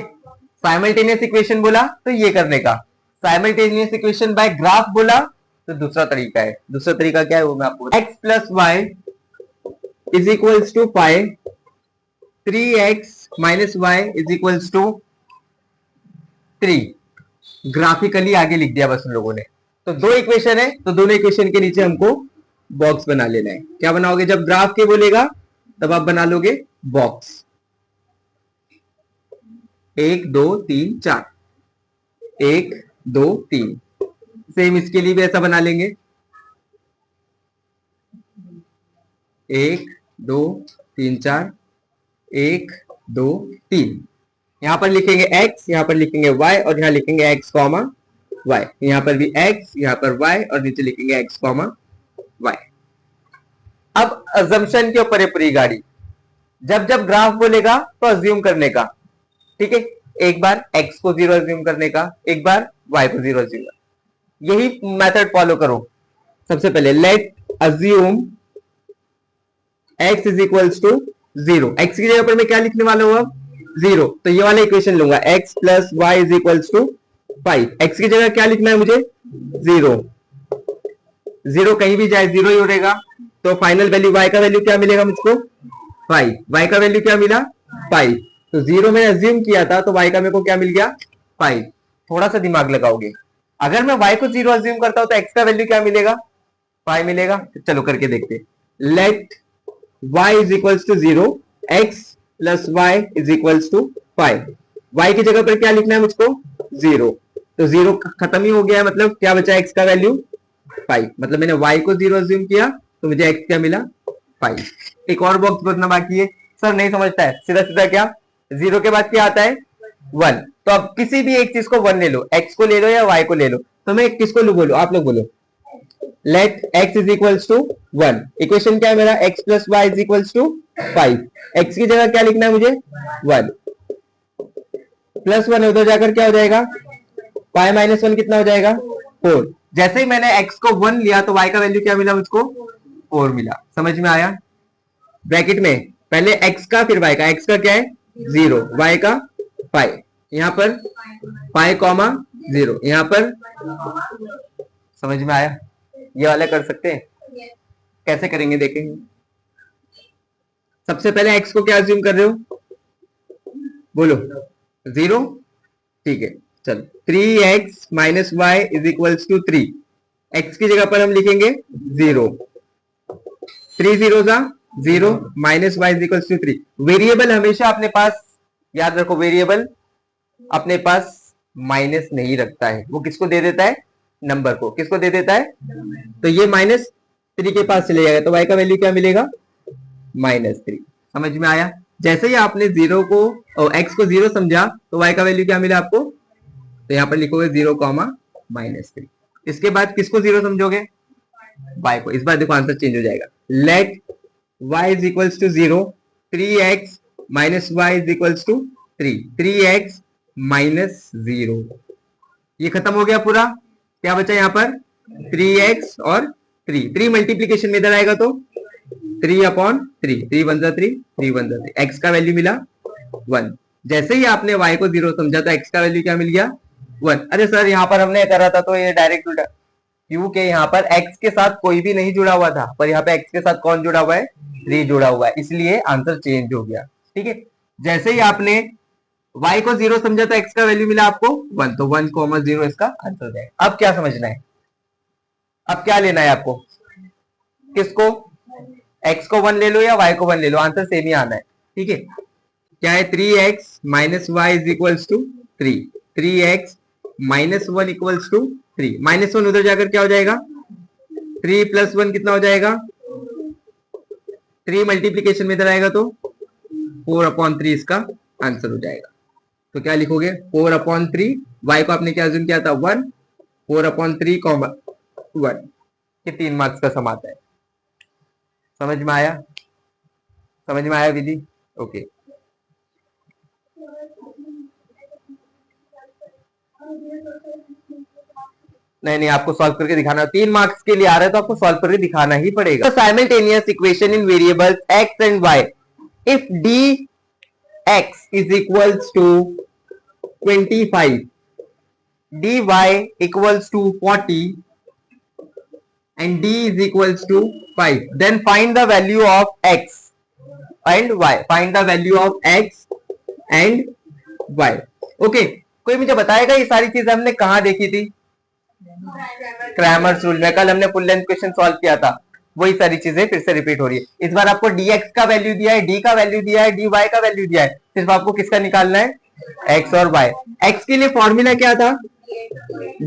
साइमल्टेनियस इक्वेशन बोला तो ये करने का, साइमल्टेनियस इक्वेशन बाय ग्राफ बोला तो दूसरा तरीका है। दूसरा तरीका क्या है वो मैं आपको, x plus Y is equals to 5, 3x minus Y is equals to 3। Graphically आगे लिख दिया बस उन लोगों ने। तो 2 इक्वेशन है, तो दोनों इक्वेशन के नीचे हमको बॉक्स बना लेना है। क्या बनाओगे, जब ग्राफ के बोलेगा तब आप बना लोगे बॉक्स, 1 2 3 4, 1 2 3। सेम इसके लिए भी ऐसा बना लेंगे, 1 2 3 4, 1 2 3। यहां पर लिखेंगे x, यहां पर लिखेंगे y, और यहां लिखेंगे x कॉमा y। यहां पर भी x, यहां पर y, और नीचे लिखेंगे x कॉमा y। अब अजम्पशन के ऊपर है पूरी गाड़ी। जब जब ग्राफ बोलेगा तो अज्यूम करने का, ठीक है, एक बार x को 0 अज्यूम करने का, एक बार y को 0 अज्यूम। यही मेथड फॉलो करो। सबसे पहले let assume x is equals to 0। x की जगह पर मैं क्या लिखने वाला हूं, अब 0। तो ये वाला इक्वेशन लूंगा, x plus Y is equals to 5। x की जगह क्या लिखना है मुझे, 0। 0 कहीं भी जाए 0 ही उड़ेगा। तो फाइनल वैल्यू y का वैल्यू क्या मिलेगा मुझको, 5। y का वैल्यू क्या मिला, 5। तो 0 मैंने अज्यूम किया था, तो y का मेरे को क्या मिल गया, 5। थोड़ा सा दिमाग लगाओगे, अगर मैं y को 0 अज्यूम करता हूं तो x का वैल्यू क्या मिलेगा, 5 मिलेगा। चलो करके देखते, let y is equals to 0, x plus y is equals to 5। y की जगह पर क्या लिखना है मुझको, 0। तो 0 खत्म ही हो गया, मतलब क्या बचा, x का वैल्यू 5। मतलब मैंने y को 0 अज्यूम किया तो मुझे x क्या मिला, 5। एक और बॉक्स बनना बाकी है। सर नहीं समझता है, सीधा सीधा क्या, 0 के बाद क्या आता है, 1। तो अब किसी भी एक चीज को 1 ले लो, x को ले लो या y को ले लो। तो मैं किसको बोलो, आप लोग बोलो, let x is equals to 1। Equation क्या है मेरा, x plus Y is equals to 5। x की जगह क्या लिखना है मुझे, 1 प्लस 1 उधर जाकर क्या हो जाएगा, 5 माइनस 1 कितना हो जाएगा, 4। जैसे ही मैंने x को 1 लिया तो y का वैल्यू क्या मिला मुझको, 4 मिला। समझ में आया? ब्रैकेट में पहले x का फिर y का, x का क्या है 0, y का 5, यहां पर 5 कॉमा 0, यहां पर। समझ में आया? ये वाला कर सकते हैं, कैसे करेंगे देखेंगे। सबसे पहले x को क्या अज्यूम कर रहे हो, बोलो 0, ठीक है। चलो 3x minus Y is equals to 3। x की जगह पर हम लिखेंगे 0, 3 0 जा 0, minus Y is equals to 3। Variable हमेशा अपने पास, याद रखो, वेरिएबल अपने पास माइनस नहीं रखता है, वो किसको दे देता है, नंबर को। किसको दे देता है, तो ये -3 के पास चले जाएगा, तो y का वैल्यू क्या मिलेगा, -3। समझ में आया? जैसे ही आपने 0 को और x को 0 समझा तो y का वैल्यू क्या मिला आपको, तो यहां पर लिखोगे 0, -3। इसके बाद किसको 0 समझोगे, y को। इस बार देखो आंसर चेंज हो जाएगा, let y is equals to 0, 3x minus Y is equals to 3, 3x minus 0। ये खत्म हो गया पूरा। क्या बचा यहाँ पर, 3x और 3 मल्टीप्लीकेशन में इधर आएगा तो 3/3, 3 1 3, 3 1 3। x का वैल्यू मिला 1। जैसे ही आपने y को 0 समझा तो x का वैल्यू क्या मिल गया, 1। अरे सर यहाँ पर हमने करा था तो ये डायरेक्ट उल्टा, क्योंकि यहाँ पर x के साथ कोई भी नहीं जुड़ा हुआ था, पर यहाँ पे x के साथ कौन जुड़ा हुआ है, 3 जुड़ा हुआ है, इसलिए आंसर चेंज हो गया। ठीक है, जैसे ही आपने y को 0 समझा तो x का वैल्यू मिला आपको 1, तो 1,0 इसका आंसर हो जाएगा। अब क्या समझना है, अब क्या लेना है आपको, किसको, x को 1 ले लो या y को 1 ले लो, आंसर सेम ही आना है। ठीक है, क्या है, 3x minus Y is equals to 3, 3x minus 1 equals to 3, -1 उधर जाकर क्या हो जाएगा, 3 + 1 कितना हो जाएगा, 3 मल्टीप्लीकेशन में इधर आएगा तो 4/3 इसका आंसर हो जाएगा। तो क्या लिखोगे, 4/3, y को आपने क्या अज्यूम किया था 1, 4/3 1, ये 3 मार्क्स का सम आता है। समझ में आया, समझ में आया विधि, ओके। नहीं, आपको सॉल्व करके दिखाना, 3 मार्क्स के लिए आ रहा है तो आपको सॉल्व करके दिखाना ही पड़ेगा। Simultaneous equation in variables x and y, if dx is equals to 25, dy equals to 40 and d is equals to 5, then find the value of x and y, find the value of x and y। Okay, कोई मुझे बताएगा ये सारी चीजें हमने कहां देखी थी, क्रैमर्स रूल में, कल हमने फुल लेंथ क्वेश्चन सॉल्व किया था, वही सारी चीजें फिर से रिपीट हो रही है। इस बार आपको dx का वैल्यू दिया है, d का वैल्यू दिया है, dy का वैल्यू दिया है, सिर्फ आपको किसका निकालना है, x और y। x के लिए फॉर्मूला क्या था,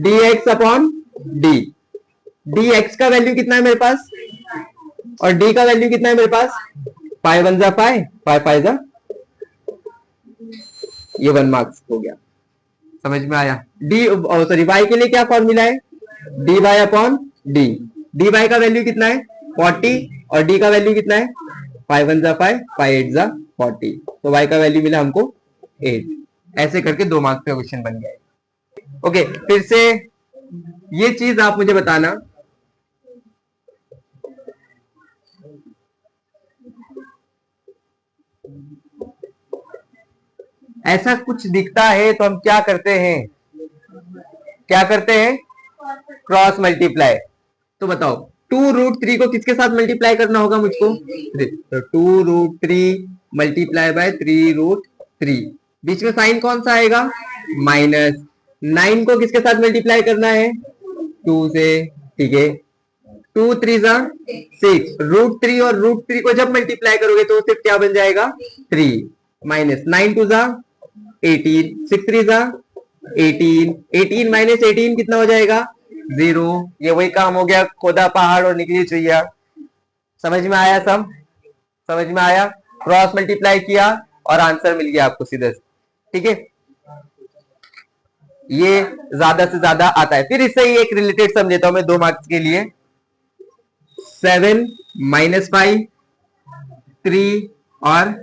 dx अपॉन d, dx का वैल्यू कितना है मेरे पास और d का वैल्यू कितना है मेरे पास, 5 1 जा 5, 5 5 जा, ये 1 मार्क्स हो गया। समझ में आया। सॉरी y के लिए क्या फॉर्मूला है, dy अपॉन d, dy का वैल्यू कितना है 40 और d का वैल्यू कितना है 5 1 जा 5, 5 8 जा 40, तो y का वैल्यू मिला हमको 8। ऐसे करके 2 मार्क्स का क्वेश्चन बन गया। ओके, फिर से ये चीज आप मुझे बताना, ऐसा कुछ दिखता है तो हम क्या करते हैं, क्या करते हैं, क्रॉस मल्टीप्लाई। तो बताओ 2√3 को किसके साथ मल्टीप्लाई करना होगा मुझको, तो 2√3 मल्टीप्लाई बाय 3√3, बीच में साइन कौन सा आएगा, माइनस। 9 को किसके साथ मल्टीप्लाई करना है, 2 से, ठीक है, 2 3 जा 6, √3 और √3 को जब मल्टीप्लाई करोगे तो सिर्फ क्या बन जाएगा 3, माइनस 9 2 जा 18, 6 3 जा 18, 18 माइनस 18 कितना हो जाएगा 0। ये वही काम हो गया, खोदा पहाड़ और निकली चुईया। समझ में आया, सब समझ में आया, क्रॉस मल्टीप्लाई किया और आंसर मिल गया आपको सीधे। ठीक है, ये ज्यादा से ज्यादा आता है। फिर इससे ही एक रिलेटेड सम देता हूं मैं 2 मार्क्स के लिए, 7 - 5 3 और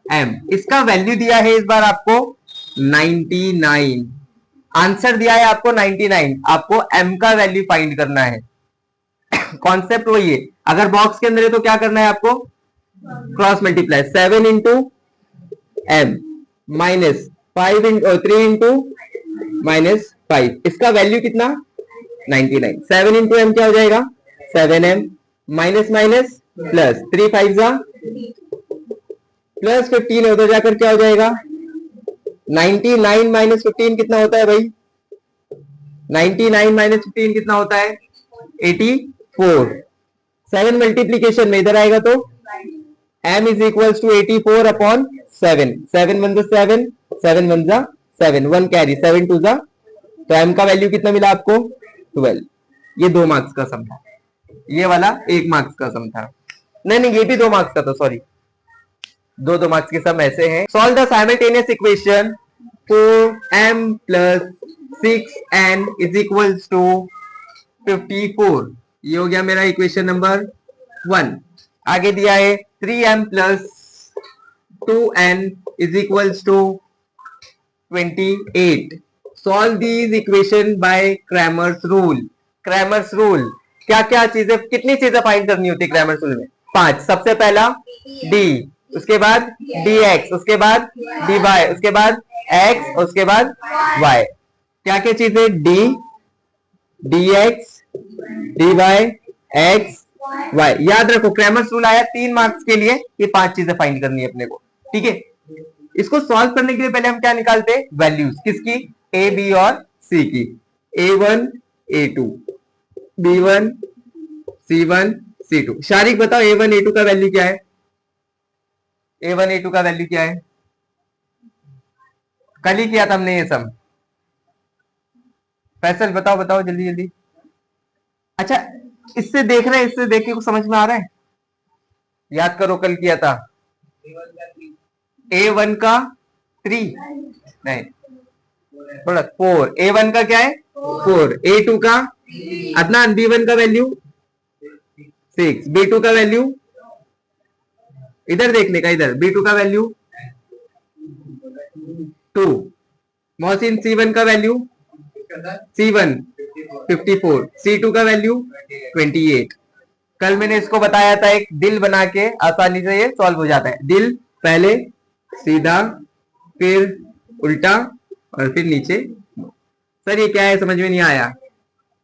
m, इसका वैल्यू दिया है इस बार आपको 99, आंसर दिया है आपको 99, आपको m का वैल्यू फाइंड करना है। कॉन्सेप्ट वही है, अगर बॉक्स के अंदर है तो क्या करना है आपको, cross multiply, 7 into m minus 3 into -5, इसका वैल्यू कितना 99, 7 इंटू m क्या हो जाएगा 7m, माइनस माइनस प्लस, 3 5 जा प्लस 15 उधर जाकर क्या हो जाएगा 99 माइनस 15 कितना होता है भाई, 99 माइनस 15 कितना होता है 84। 7 मल्टीप्लीकेशन में इधर आएगा तो m is equals to 84 upon 7, 7 1 जा 7, 7 1 जा 7, 1 कैरी, 7 2 जा, तो m का वैल्यू कितना मिला आपको 12। ये 2 मार्क्स का सम था, ये वाला 1 मार्क्स का सम था, नहीं ये भी 2 मार्क्स का था, सॉरी 2 मार्क्स के सम ऐसे हैं। Solve the simultaneous equation 4m + 6n is equals to 54, ये हो गया मेरा इक्वेशन नंबर 1। आगे दिया है 3m + 2n is equals to 28। Solve these equation by Cramer's rule. Cramer's rule क्या क्या चीजें, कितनी चीजें फाइंड करनी होती है क्रैमर्स रूल में, 5। सबसे पहला d, उसके बाद dx, उसके बाद dy, उसके बाद x, उसके बाद y। क्या क्या चीज है, D, D X, D Y, X Y. याद रखो क्रैमर्स रूल आया 3 मार्क्स के लिए, ये 5 चीजें फाइंड करनी है अपने को, ठीक है। इसको सॉल्व करने के लिए पहले हम क्या निकालते हैं, वैल्यूज किसकी, ए बी और सी की, A1 A2 B1 C1 C2। Shariq बताओ A1 A2 का वैल्यू क्या है, A1 A2 का वैल्यू क्या है, कल ही किया था हमने ये सब। फैसल बताओ बताओ जल्दी जल्दी। अच्छा इससे देख रहे हैं, इससे देख के कुछ समझ में आ रहा है, याद करो कल किया था। A1 का 3 नहीं थोड़ा 4, A1 का क्या है 4, A2 का अदनान, B1 का वैल्यू 6, B2 का वैल्यू इधर देखने का, इधर B2 का वैल्यू 2, मोहसिन C1 का वैल्यू C1 54, C2 का वैल्यू 28। कल मैंने इसको बताया था एक दिल बना के आसानी से ये सॉल्व हो जाता है। दिल पहले सीधा, फिर उल्टा और फिर नीचे। सर ये क्या है समझ में नहीं आया।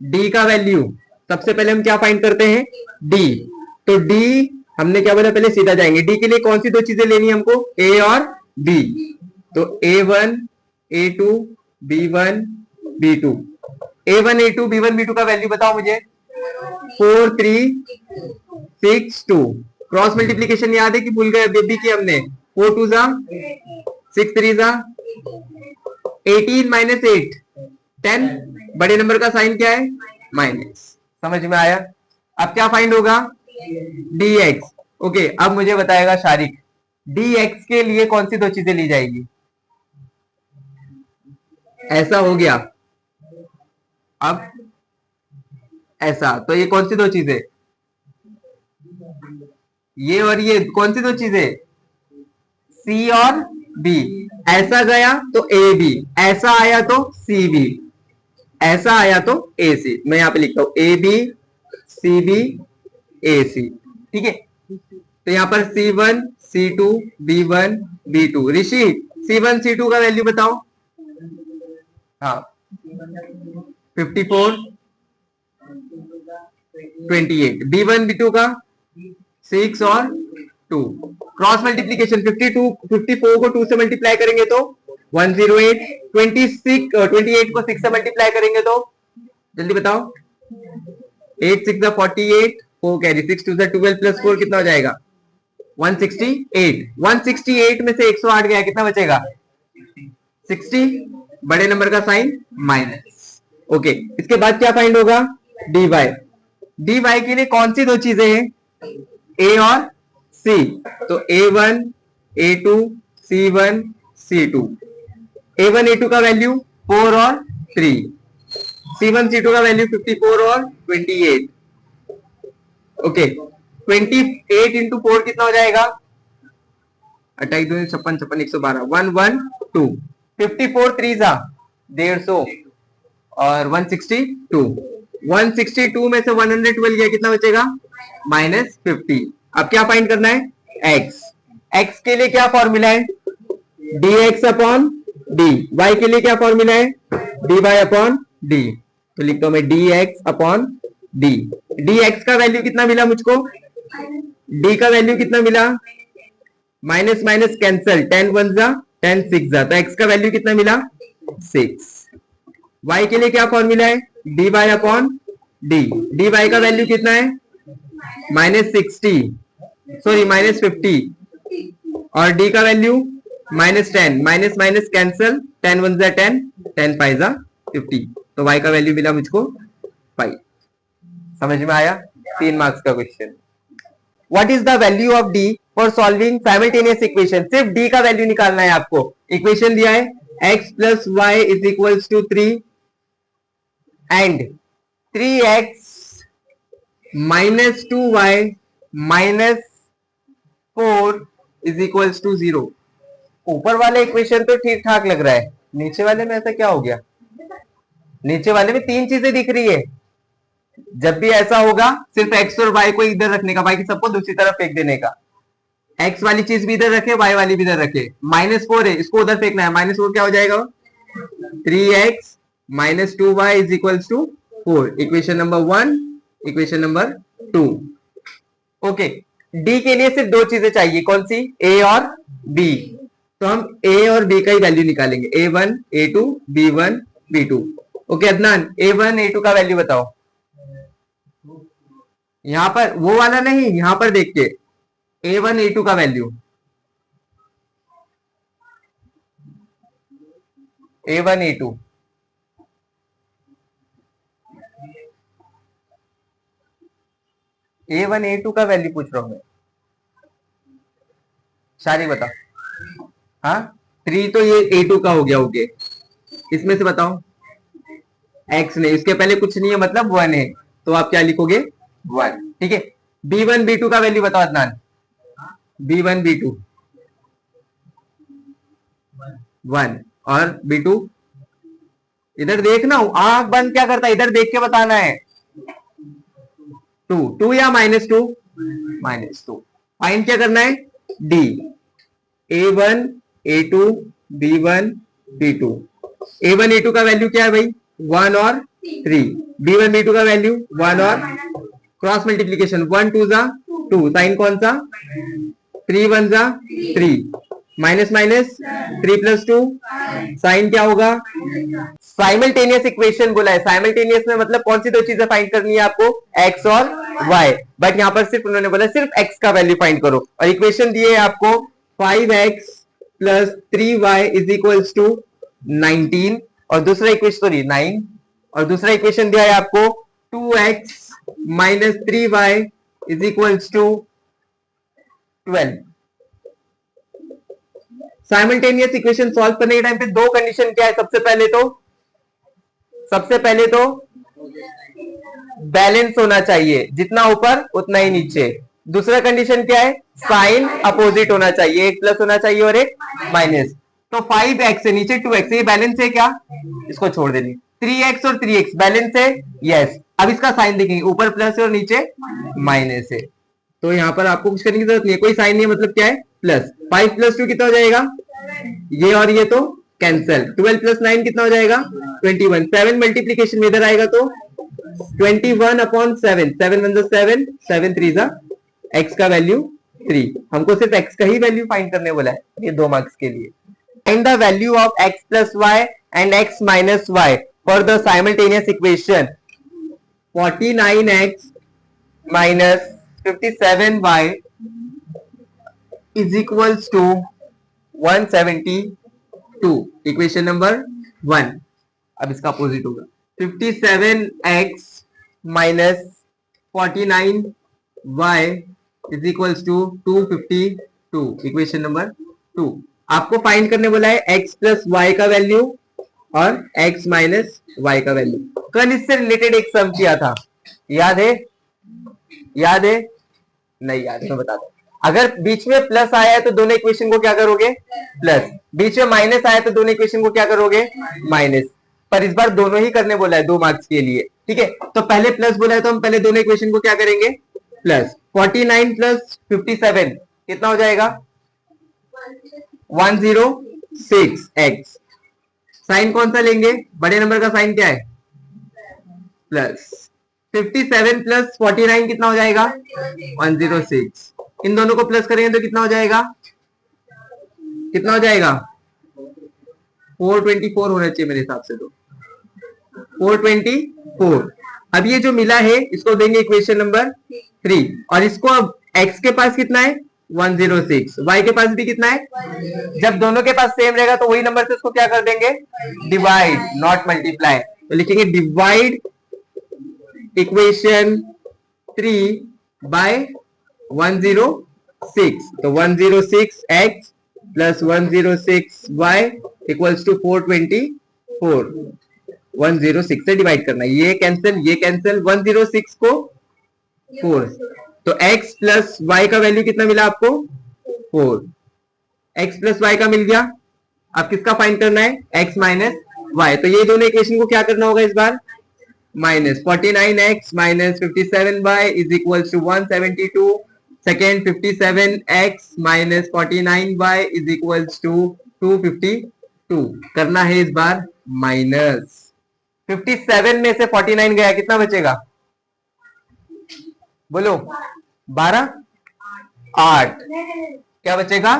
डी का वैल्यू सबसे पहले हम क्या फाइंड करते हैं, डी। तो डी हमने क्या बोला, पहले सीधा जाएंगे। डी के लिए कौन सी दो चीजें लेनी है हमको, ए और बी। तो A1 A2 B1 B2, A1 A2 B1 B2 का वैल्यू बताओ मुझे, 4 3 6 2। क्रॉस मल्टीप्लीकेशन याद है कि भूल गए, अभी की हमने। 4 2 जा 6 3 जा 18 माइनस 8 10। बड़े नंबर का साइन क्या है, माइनस। समझ में आया। अब क्या फाइंड होगा, dx। ओके अब मुझे बताएगा शारिक, dx के लिए कौन सी दो चीजें ली जाएगी। ऐसा हो गया, अब ऐसा, तो ये कौन सी दो चीजें, ये और ये कौन सी दो चीजें, सी और बी। ऐसा गया तो ए बी, ऐसा आया तो सी बी, ऐसा आया तो ए सी। मैं यहां पे लिखता हूं ए बी सी बी ए सी, ठीक है। तो यहां पर C1 C2 B1 B2। ऋषि C1 C2 का वैल्यू बताओ। हाँ 54 28, B1 B2 का 6 और 2। क्रॉस मल्टीप्लीकेशन 52 54 को 2 से मल्टीप्लाई करेंगे तो 108, 28 को 6 से मल्टीप्लाई करेंगे तो जल्दी बताओ, 8 6 48, 4 कैरी, 6 2 12 प्लस 4 कितना हो जाएगा 168। 168 में से 108 गया, कितना बचेगा 60, बड़े नंबर का साइन माइनस। ओके इसके बाद क्या फाइंड होगा, dy। dy के लिए कौन सी दो चीजें हैं, a और c। तो A1 A2 C1 C2। A1 A2 का वैल्यू 4 और 3, C1 C2 का वैल्यू 54 और 28। ओके 28 इंटू 4 कितना हो जाएगा, 28 2 56 56 112 112। 54 3 जा 150 और 162, 162 में से 112 गया, कितना बचेगा -50। अब क्या फाइंड करना है, x। x के लिए क्या फॉर्मूला है, dx अपॉन डी। y के लिए क्या फॉर्मूला है, dy अपॉन डी। तो लिखता हूं मैं dx अपॉन डी। dx का वैल्यू कितना मिला मुझको, d का वैल्यू कितना मिला, माइनस माइनस कैंसल, 10 1 जा 10 6 जा, तो x का वैल्यू कितना मिला 6। y के लिए क्या फॉर्मूला है, dy अपॉन डी। dy का वैल्यू कितना है -60, सॉरी -50, और d का वैल्यू -10, माइनस माइनस कैंसल, 10 1 जा 10 10 5 जा 50, तो y का वैल्यू मिला मुझको 5। समझ में आया, 3 मार्क्स का question. What is the value of d for solving simultaneous equation. सिर्फ d का वैल्यू निकालना है आपको। इक्वेशन दिया है x plus Y is equals to 3 and 3x minus 2y minus 4 is equals to 0। ऊपर वाले इक्वेशन तो ठीक ठाक लग रहा है, नीचे वाले में ऐसा क्या हो गया, नीचे वाले में 3 चीजें दिख रही है। जब भी ऐसा होगा सिर्फ x और y को इधर रखने का, बाकी सबको दूसरी तरफ फेंक देने का। x वाली चीज भी इधर रखे, y वाली भी इधर रखे। -4 है, इसको उधर फेंकना है, -4 क्या हो जाएगा 3x -2y is equals to 4। Equation number 1, equation number 2। Okay, D के लिए सिर्फ दो चीजें चाहिए, कौन सी? ए और बी। तो हम ए और बी का ही वैल्यू निकालेंगे, A1 A2 B1 B2। Okay Adnan, A1 A2 का वैल्यू बताओ। यहां पर वो वाला नहीं, यहां पर देख के A1 A2 का value. A1 A2 A1 A2 का वैल्यू पूछ रहा हूं मैं। शारी बताओ। हाँ 3 तो ये A2 का हो गया, ओके। इसमें से बताओ। x नहीं, इसके पहले कुछ नहीं है मतलब 1 है, तो आप क्या लिखोगे? 1। ठीक है, B1 B2 का वैल्यू बताओ अदनान। B1 B2 1 और B2। इधर देखना, आंख बंद क्या करता है, इधर देख के बताना है। 2 या -2? -2। फाइंड क्या करना है? D. A1 A2 B1 B2। A1 A2 का वैल्यू क्या है भाई? 1 और 3। B1 B2 का वैल्यू 1 और क्रॉस मल्टीप्लीकेशन, 1 2 जा 2, साइन कौन सा? 3 1 जा 3, माइनस माइनस 3 + 2, साइन क्या होगा? साइमल्टेनियस इक्वेशन बोला है। साइमल्टेनियस में मतलब कौन सी दो चीजें फाइंड करनी है आपको? x और y। बट यहां पर सिर्फ उन्होंने बोला सिर्फ x का वैल्यू फाइंड करो। और इक्वेशन दिए है आपको 5x + 3y is equals to 19, और दूसरा इक्वेशन सॉरी 9, और दूसरा इक्वेशन दिया है आपको 2x - 3y is equals to 12। Simultaneous equation solve करने के टाइम पे दो कंडीशन क्या है? सबसे पहले तो बैलेंस होना चाहिए, जितना ऊपर उतना ही नीचे। दूसरा कंडीशन क्या है? साइन अपोजिट होना चाहिए, एक प्लस होना चाहिए और एक माइनस। तो 5x से नीचे 2x, ये बैलेंस है क्या? इसको छोड़ देनी। 3x और 3x बैलेंस है, यस। अब इसका साइन देखेंगे, ऊपर प्लस है और नीचे माइनस है, तो यहां पर आपको कुछ करने की जरूरत नहीं है, कोई साइन नहीं है, मतलब क्या है? प्लस। 5 + 2 कितना हो जाएगा? ये और ये तो कैंसल। 12 + 9 कितना हो जाएगा? 21। 7 मल्टीप्लीकेशन में इधर आएगा तो 21/7। 7 1 7, 7 3 x का वैल्यू 3। हमको सिर्फ x का ही वैल्यू फाइंड करने बोला है, ये 2 मार्क्स के लिए। Find the value of x + y and x - y for the simultaneous equation 49x - 57y is equals to 172। Equation number 1। अब इसका अपोजिट होगा 57x - 49y is equals to 252। Equation number 2। आपको फाइंड करने बोला है x + y का value और x - y का वैल्यू। कल इससे रिलेटेड एक सम किया था, याद है? याद है? नहीं याद है तो बता दो। अगर बीच में प्लस आया है तो दोनों इक्वेशन को क्या करोगे? प्लस। बीच में माइनस आया तो दोनों इक्वेशन को क्या करोगे? माइनस। पर इस बार दोनों ही करने बोला है 2 मार्क्स के लिए, ठीक है। तो पहले प्लस बोला है तो हम पहले दोनों इक्वेशन को क्या करेंगे? प्लस। 49 + 57 कितना हो जाएगा? 106x। साइन कौन सा लेंगे? बड़े नंबर का साइन क्या है? प्लस। 57 + 49 कितना हो जाएगा? 106। इन दोनों को प्लस करेंगे तो कितना हो जाएगा? कितना हो जाएगा? 424 होना चाहिए मेरे हिसाब से, तो 424। अब ये जो मिला है इसको देंगे इक्वेशन नंबर 3, और इसको अब x के पास कितना है? 106। y के पास भी कितना है? जब दोनों के पास सेम रहेगा तो वही नंबर से इसको क्या कर देंगे? Divide, not multiply. तो लिखेंगे डिवाइड इक्वेशन 3 बाय 106। तो 106x + 106y इक्वल्स टू 424। 106 से डिवाइड करना, ये कैंसिल 106 को 4। तो x + y का वैल्यू कितना मिला आपको? 4। x + y का मिल गया। अब किसका फाइंड करना है? x - y। तो ये दोनों इक्वेशन को क्या करना होगा इस बार? Minus. 49x - 57y is equal to 172। Second 57x - 49y is equal to 252। करना है इस बार माइनस। 57 में से 49 गया, कितना बचेगा? बोलो। 12, 8, क्या बचेगा?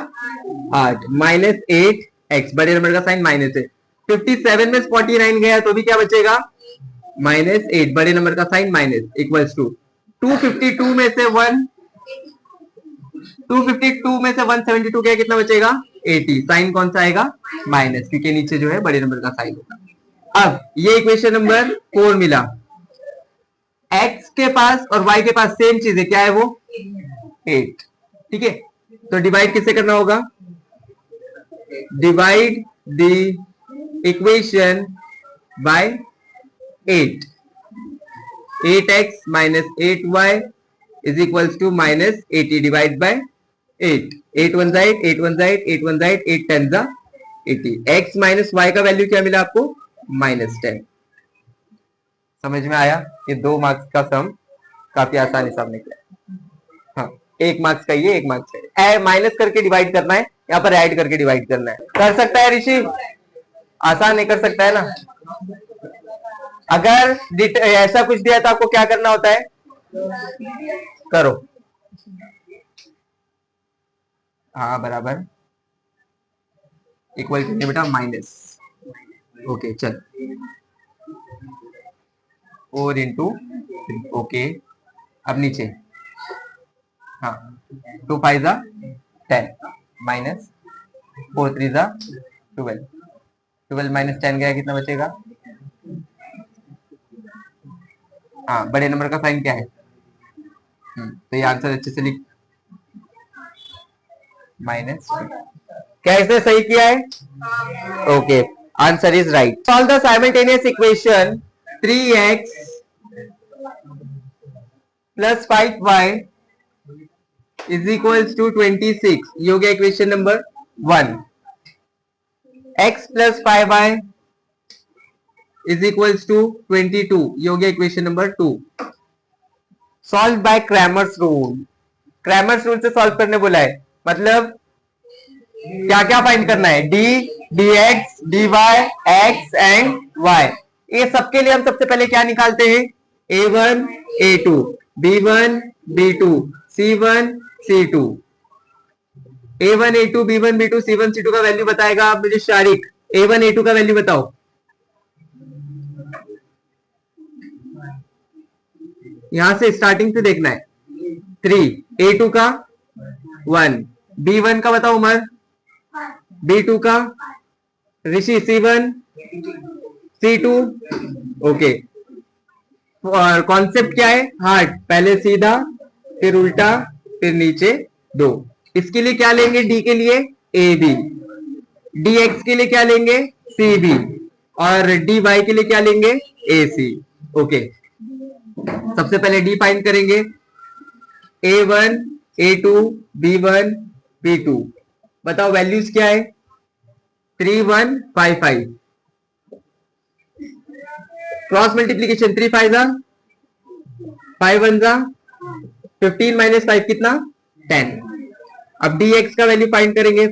8 माइनस 8x, बड़े नंबर का साइन माइनस है। 57 में 49 गया तो भी क्या बचेगा? -8, बड़े नंबर का साइन माइनस, इक्वल्स टू 252 में से 172 गया, कितना बचेगा? 80, साइन कौन सा आएगा? माइनस, क्योंकि नीचे जो है बड़े नंबर का साइन होगा। अब ये इक्वेशन नंबर 4 मिला। x के पास और y के पास सेम चीज है, क्या है वो? 8, ठीक है। तो डिवाइड किससे करना होगा? Divide the equation by 8, 8x minus 8y is equals to minus 80 divide by 8, 8 1 8, 8 1 8, 8 1 8, 8 10 80। x minus y का वैल्यू क्या मिला आपको? -10। समझ में आया? ये 2 मार्क्स का सम काफी आसानी से हमने किया। हाँ, 1 मार्क्स का ये, 1 मार्क्स का ये। माइनस करके डिवाइड करना है, यहाँ पर ऐड करके डिवाइड करना है। कर सकता है ऋषि? आसान नहीं कर सकता है ना? अगर ऐसा कुछ दिया तो आपको क्या करना होता है? करो। हाँ बराबर, इक्वल कितने बेटा? माइनस। ओके चल, 4 इंटू, ओके। अब नीचे, हाँ, 2 5 10 माइनस 4 3 12, 12 माइनस 10 गया, कितना बचेगा? हाँ, बड़े नंबर का साइन क्या है? तो ये आंसर अच्छे से लिख, माइनस। कैसे सही किया है? Okay, answer is right. Solve the simultaneous equation 3x plus 5y is equals to 26। ये हो गया equation number 1। x plus 5y is equals to 22। ये हो गया equation number 2। Solve by Cramer's rule. Cramer's rule से सॉल्व करने बोला है, मतलब क्या क्या फाइंड करना है? d, dx, dy, x and y। ये सबके लिए हम सबसे पहले क्या निकालते हैं? a1, a2, b1, b2, c1, c2। a1, a2, b1, b2, c1, c2 का वैल्यू बताएगा आप मुझे शारिक। a1, a2 का वैल्यू बताओ। यहां से स्टार्टिंग से देखना है। 3, a2 का 1, b1 का बताओ उमर, b2 का ऋषि, c1, c2, ओके। और कॉन्सेप्ट क्या है? हार्ट, पहले सीधा फिर उल्टा फिर नीचे 2। इसके लिए क्या लेंगे? डी के लिए ए बी, डी एक्स के लिए क्या लेंगे? सी बी, और डी वाई के लिए क्या लेंगे? ए सी। ओके, सबसे पहले डी फाइंड करेंगे। a1, a2, b1, b2, बताओ वैल्यूज क्या है? 3 1 5 5। क्रॉस मल्टीप्लीकेशन, 3 5 5 1 15 माइनस 5 कितना? 10। अब dx का वैल्यू फाइंड करेंगे।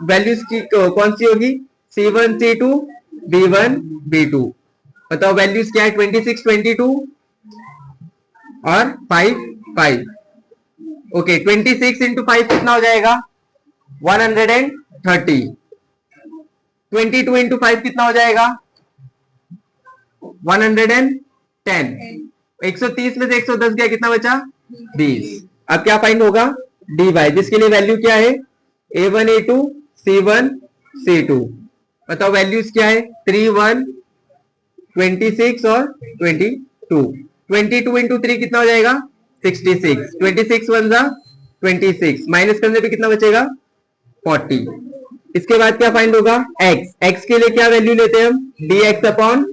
वैल्यूज की कौन सी होगी? c1 c2 b1 b2। बताओ वैल्यूज क्या है? 26 22 और 5 5। ओके, 26 इंटू 5 कितना हो जाएगा? 130। 22 इंटू 5 कितना हो जाएगा? 110। 130 में से 110 गया, कितना बचा? 20। अब क्या फाइंड होगा? डी वाई, जिसके लिए वैल्यू क्या है? a1 a2 c1 c2। बताओ वैल्यूज क्या है? 3 1 26 और 22। 22 इंटू 3 कितना हो जाएगा? 66। 26 1 26, माइनस करने पे कितना बचेगा? 40। इसके बाद क्या फाइंड होगा? x। x के लिए क्या वैल्यू लेते हैं हम? dx upon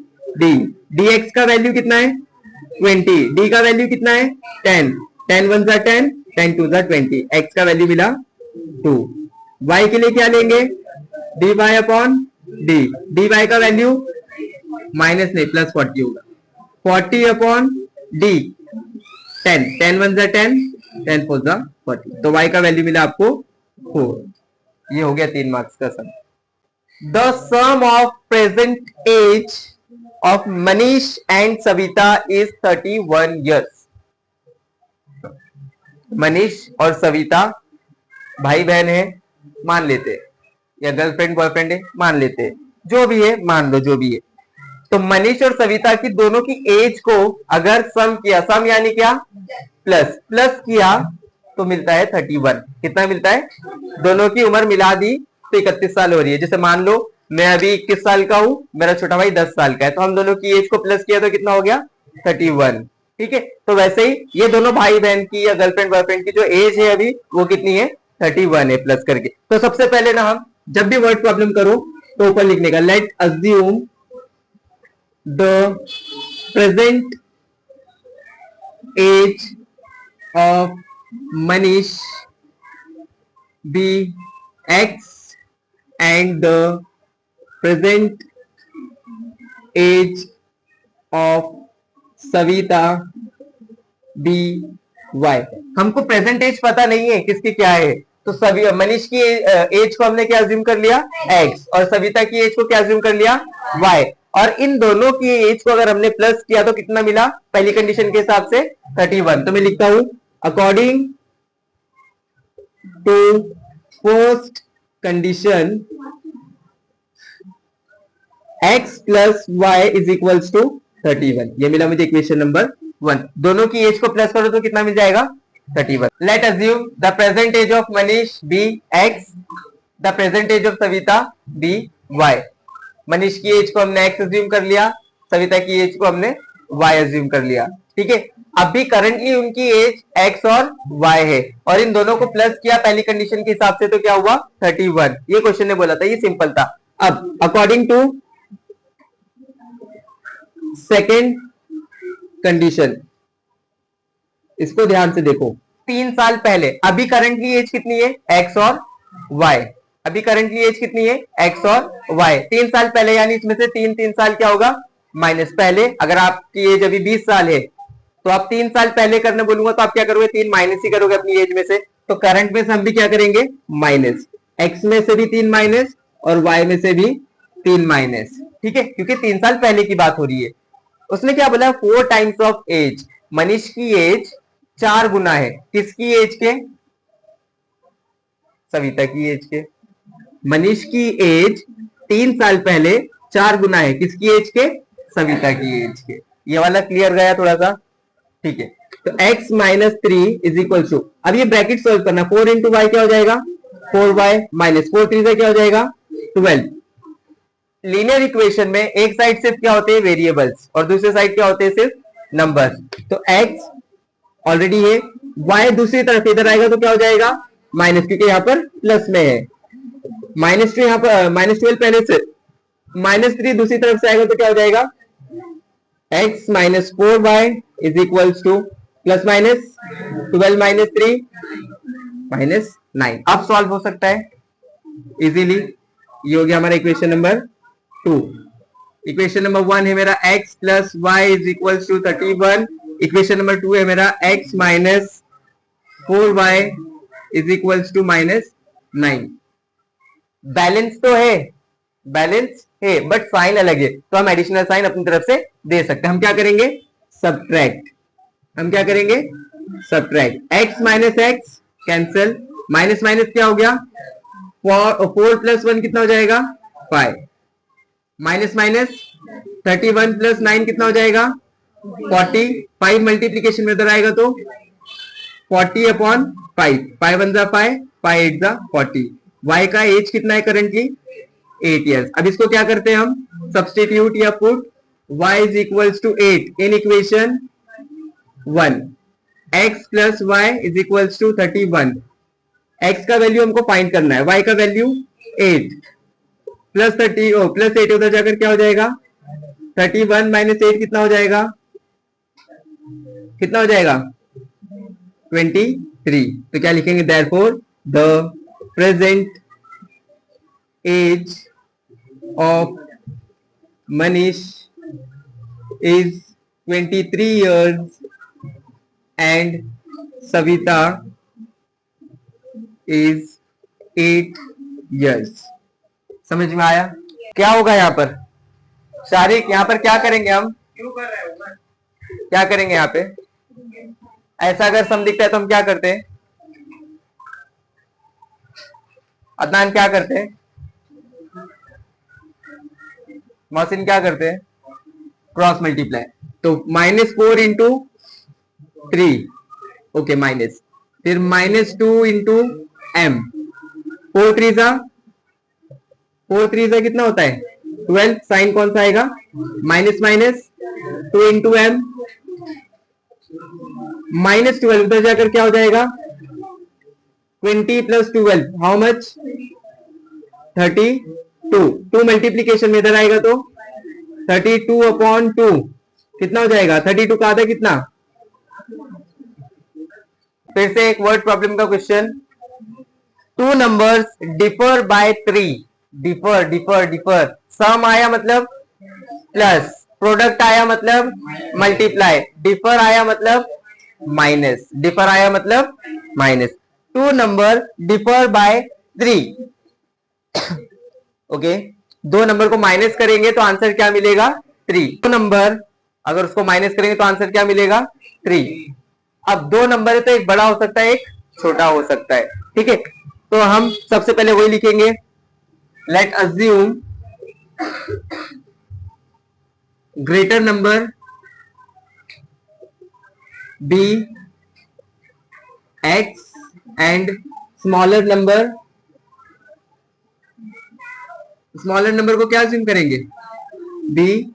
d। dx का वैल्यू कितना है? 20। d का वैल्यू कितना है? 10। 10 1 10, 10 2 20। x का वैल्यू मिला 2। y के लिए क्या लेंगे? dy upon d। dy का वैल्यू माइनस नहीं, प्लस 40 होगा। 40 अपॉन d, 10। 10 1 10, 10 4 40। तो y का वैल्यू मिला आपको 4। ये हो गया 3 मार्क्स का sum. The sum of present age of Manish and Savita is 31 years. Manish और सविता भाई बहन है मान लेते, या गर्लफ्रेंड बॉयफ्रेंड है मान लेते, जो भी है मान लो, जो भी है। तो मनीष और सविता की दोनों की एज को अगर सम किया, सम यानी क्या, प्लस, प्लस किया तो मिलता है 31। कितना मिलता है? दोनों की उम्र मिला दी तो 31 साल हो रही है। जैसे मान लो मैं अभी 21 साल का हूं, मेरा छोटा भाई 10 साल का है, तो हम दोनों की एज को प्लस किया तो कितना हो गया? 31। ठीक है, तो वैसे ही ये दोनों भाई बहन की या गर्लफ्रेंड बॉयफ्रेंड की जो एज है अभी वो कितनी है? 31 है प्लस करके। तो सबसे पहले ना हम जब भी वर्ड प्रॉब्लम करो तो ऊपर लिखने का let assume the present age of Manish be X and the present age of Savita be y। हमको प्रेजेंट एज पता नहीं है किसकी क्या है, तो सभी मनीष की एज को हमने क्या अज्यूम कर लिया? x, और सविता की एज को क्या अज्यूम कर लिया? y। और इन दोनों की एज को अगर हमने प्लस किया तो कितना मिला? पहली कंडीशन के हिसाब से 31। तो मैं लिखता हूं according to first condition x plus Y is equals to 31। ये मिला मुझे इक्वेशन नंबर 1। दोनों की एज को प्लस करो तो कितना मिल जाएगा? 31। Let assume the present age of Manish be x, the present age of Savita be y। Manish की एज को हमने x अज्यूम कर लिया, सविता की एज को हमने y अज्यूम कर लिया। ठीक है, अभी करंटली उनकी एज x और y है, और इन दोनों को प्लस किया पहली कंडीशन के हिसाब से तो क्या हुआ? 31। ये क्वेश्चन ने बोला था, ये सिंपल था। अब अकॉर्डिंग टू सेकेंड कंडीशन, इसको ध्यान से देखो। 3 साल पहले, अभी करंटली एज कितनी है? x और y। अभी करंटली एज कितनी है? x और y। 3 साल पहले यानी इसमें से 3 साल क्या होगा? माइनस। पहले अगर आपकी एज अभी 20 साल है तो आप 3 साल पहले करने बोलूंगा तो आप क्या करोगे? 3 माइनस ही करोगे अपनी एज में से। तो करंट में से हम भी क्या करेंगे? माइनस। x में से भी 3 माइनस और y में से भी 3 माइनस। ठीक है, क्योंकि 3 साल पहले की बात हो रही है। उसने क्या बोला? 4 टाइम्स ऑफ एज। मनीष की एज 4 गुना है किसकी एज के? सविता की एज के। मनीष की एज 3 साल पहले 4 गुना है किसकी एज के? सविता की एज के। ये वाला क्लियर गया थोड़ा सा? ठीक है, तो x minus 3 is equal to, अब ये ब्रैकेट सोल्व करना, 4 इंटू वाई क्या हो जाएगा? 4y माइनस 4 3 से क्या हो जाएगा? 12। लीनियर इक्वेशन में एक साइड सिर्फ क्या होते हैं? वेरिएबल्स, और दूसरे साइड क्या होते हैं? सिर्फ नंबर्स। तो x ऑलरेडी है, y दूसरी तरफ इधर आएगा तो क्या हो जाएगा? माइनस, क्योंकि यहाँ पर प्लस में है। -2 यहाँ पर, -12 पहले से, -3 दूसरी तरफ से आएगा तो क्या हो जाएगा? x minus 4y is equal two plus minus 12 minus 3 minus 9। अब सॉल्व हो सकता है इजीली। ये हो गया हमारा इक्वेशन नंबर 2। इक्वेशन नंबर 1 है मेरा x plus Y is equal to 31। Equation number 2 है मेरा x minus 4y is equal to minus 9। Balance तो है, बैलेंस है, बट साइन अलग है, तो हम एडिशनल साइन अपनी तरफ से दे सकते हैं। हम क्या करेंगे? सब्ट्रैक्ट। हम क्या करेंगे? Subtract. x minus x cancel, minus minus क्या हो गया? 4 प्लस 1 कितना हो जाएगा? 5। माइनस माइनस 31 प्लस 9 कितना हो जाएगा? 40। 5 मल्टीप्लीकेशन में इधर आएगा तो 40 अपॉन 5, 5 1 जा 5, 5 8 जा 40। y का एज कितना है करंटली? 8 ईयर्स। अब इसको क्या करते हैं हम? सब्स्टिट्यूट या put y is equals to 8 in equation 1। x plus Y is equals to 31। x का वैल्यू हमको फाइंड करना है, y का वैल्यू 8 प्लस 30 प्लस 8 उधर जाकर क्या हो जाएगा? 31 माइनस 8 कितना हो जाएगा? कितना हो जाएगा? 23। तो क्या लिखेंगे? Therefore the present age of Manish is 23 years and Savita is 8 years। समझ में आया? क्या होगा यहाँ पर? शारिक यहाँ पर क्या करेंगे हम, क्या करेंगे यहाँ पे, ऐसा अगर सम दिखता है तो हम क्या करते हैं, अदनान क्या करते हैं, मोहसिन क्या करते हैं, क्रॉस मल्टीप्लाई। तो -4 × 3, ओके माइनस, फिर -2 × m, 4 3 कितना होता है 12, साइन कौन सा आएगा, माइनस माइनस 2 × m, -12 उधर जाकर क्या हो जाएगा 20 + 12, हाउ मच 32, 2 मल्टीप्लीकेशन में इधर आएगा तो 32/2 कितना हो जाएगा, 32 का आधा कितना। फिर से एक वर्ड प्रॉब्लम का question, 2 numbers differ by 3, differ, sum आया मतलब प्लस, प्रोडक्ट आया मतलब मल्टीप्लाई, डिफर आया मतलब minus, 2 number differ by 3, okay, 2 number को माइनस करेंगे तो आंसर क्या मिलेगा 3, 2 नंबर अगर उसको माइनस करेंगे तो आंसर क्या मिलेगा 3। अब 2 नंबर है तो एक बड़ा हो सकता है, एक छोटा हो सकता है, ठीक है। तो हम सबसे पहले वही लिखेंगे, let assume greater number be X and smaller number को क्या अज्यूम करेंगे बी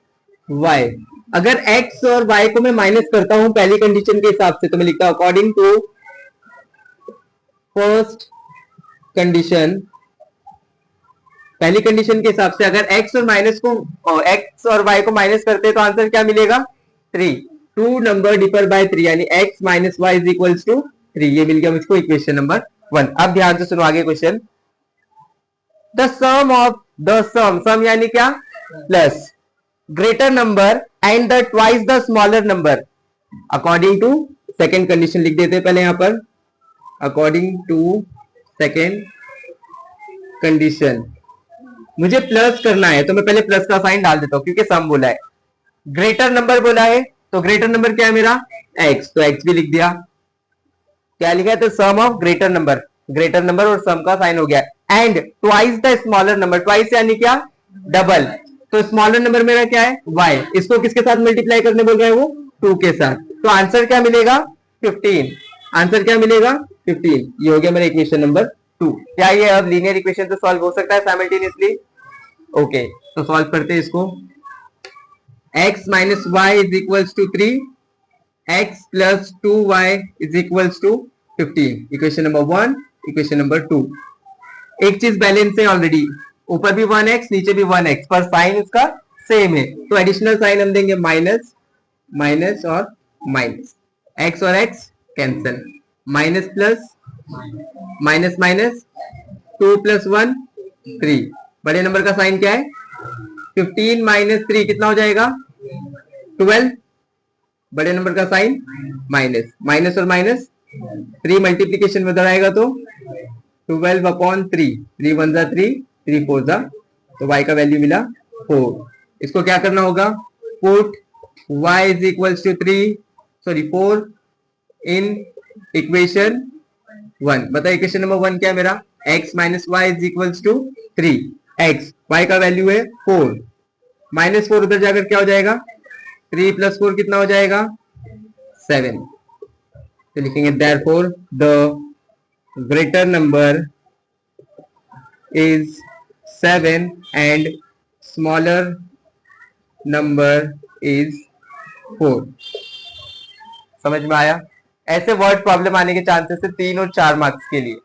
वाई। अगर x और y को मैं माइनस करता हूं पहली कंडीशन के हिसाब से तो मैं लिखता हूं अकॉर्डिंग टू फर्स्ट कंडीशन, पहली कंडीशन के हिसाब से अगर x और y को माइनस करते हैं तो आंसर क्या मिलेगा 3, 2 नंबर डिफर बाय 3 यानी x - y = 3, ये मिल गया मुझको इक्वेशन नंबर 1। अब ध्यान से सुनो आगे question, the sum of the sum यानी क्या plus greater number and the twice the smaller number according to second condition लिख देते हैं पहले यहां पर, अकॉर्डिंग टू सेकेंड कंडीशन मुझे प्लस करना है तो मैं पहले प्लस का साइन डाल देता हूं क्योंकि सम बोला है, ग्रेटर नंबर बोला है तो ग्रेटर नंबर क्या है मेरा x, तो x भी लिख दिया, क्या लिखा है तो सम ऑफ ग्रेटर नंबर और सम का साइन हो गया, and twice the smaller number, twice यानी क्या डबल, तो स्मॉलर नंबर मेरा क्या है y, इसको किसके साथ मल्टीप्लाई करने बोल रहे हैं वो 2 के साथ, तो आंसर क्या मिलेगा 15, आंसर क्या मिलेगा 15, ये हो गया मेरा इक्वेशन नंबर 2। क्या ये अब लीनियर इक्वेशन तो सॉल्व हो सकता है साइमल्टेनियसली, ओके तो सॉल्व करते हैं इसको, x - y = 3, x + 2y = 15, equation number 1, equation number 2। एक चीज बैलेंस है ऑलरेडी, ऊपर भी 1x नीचे भी 1x, पर साइन उसका सेम है तो एडिशनल साइन हम देंगे माइनस माइनस और माइनस, x और x cancel, minus plus minus minus 2 + 1 3, बड़े नंबर का साइन क्या है 15 - 3 कितना हो जाएगा 12, बड़े नंबर का साइन माइनस, माइनस और माइनस 3 मल्टीप्लीकेशन में उधर आएगा तो 12/3, 3 1 जा 3, 3 4 जा, तो y का वैल्यू मिला 4। इसको क्या करना होगा, पुट y = 4 इन इक्वेशन 1। बताइए इक्वेशन नंबर 1 क्या है मेरा, x - y = 3, x y का वैल्यू है 4, -4 उधर जाकर क्या हो जाएगा 3 + 4 कितना हो जाएगा 7, तो लिखेंगे therefore the greater number is 7 and smaller number is 4। समझ में आया, ऐसे वर्ड प्रॉब्लम आने के चांसेस है 3 और 4 मार्क्स के लिए।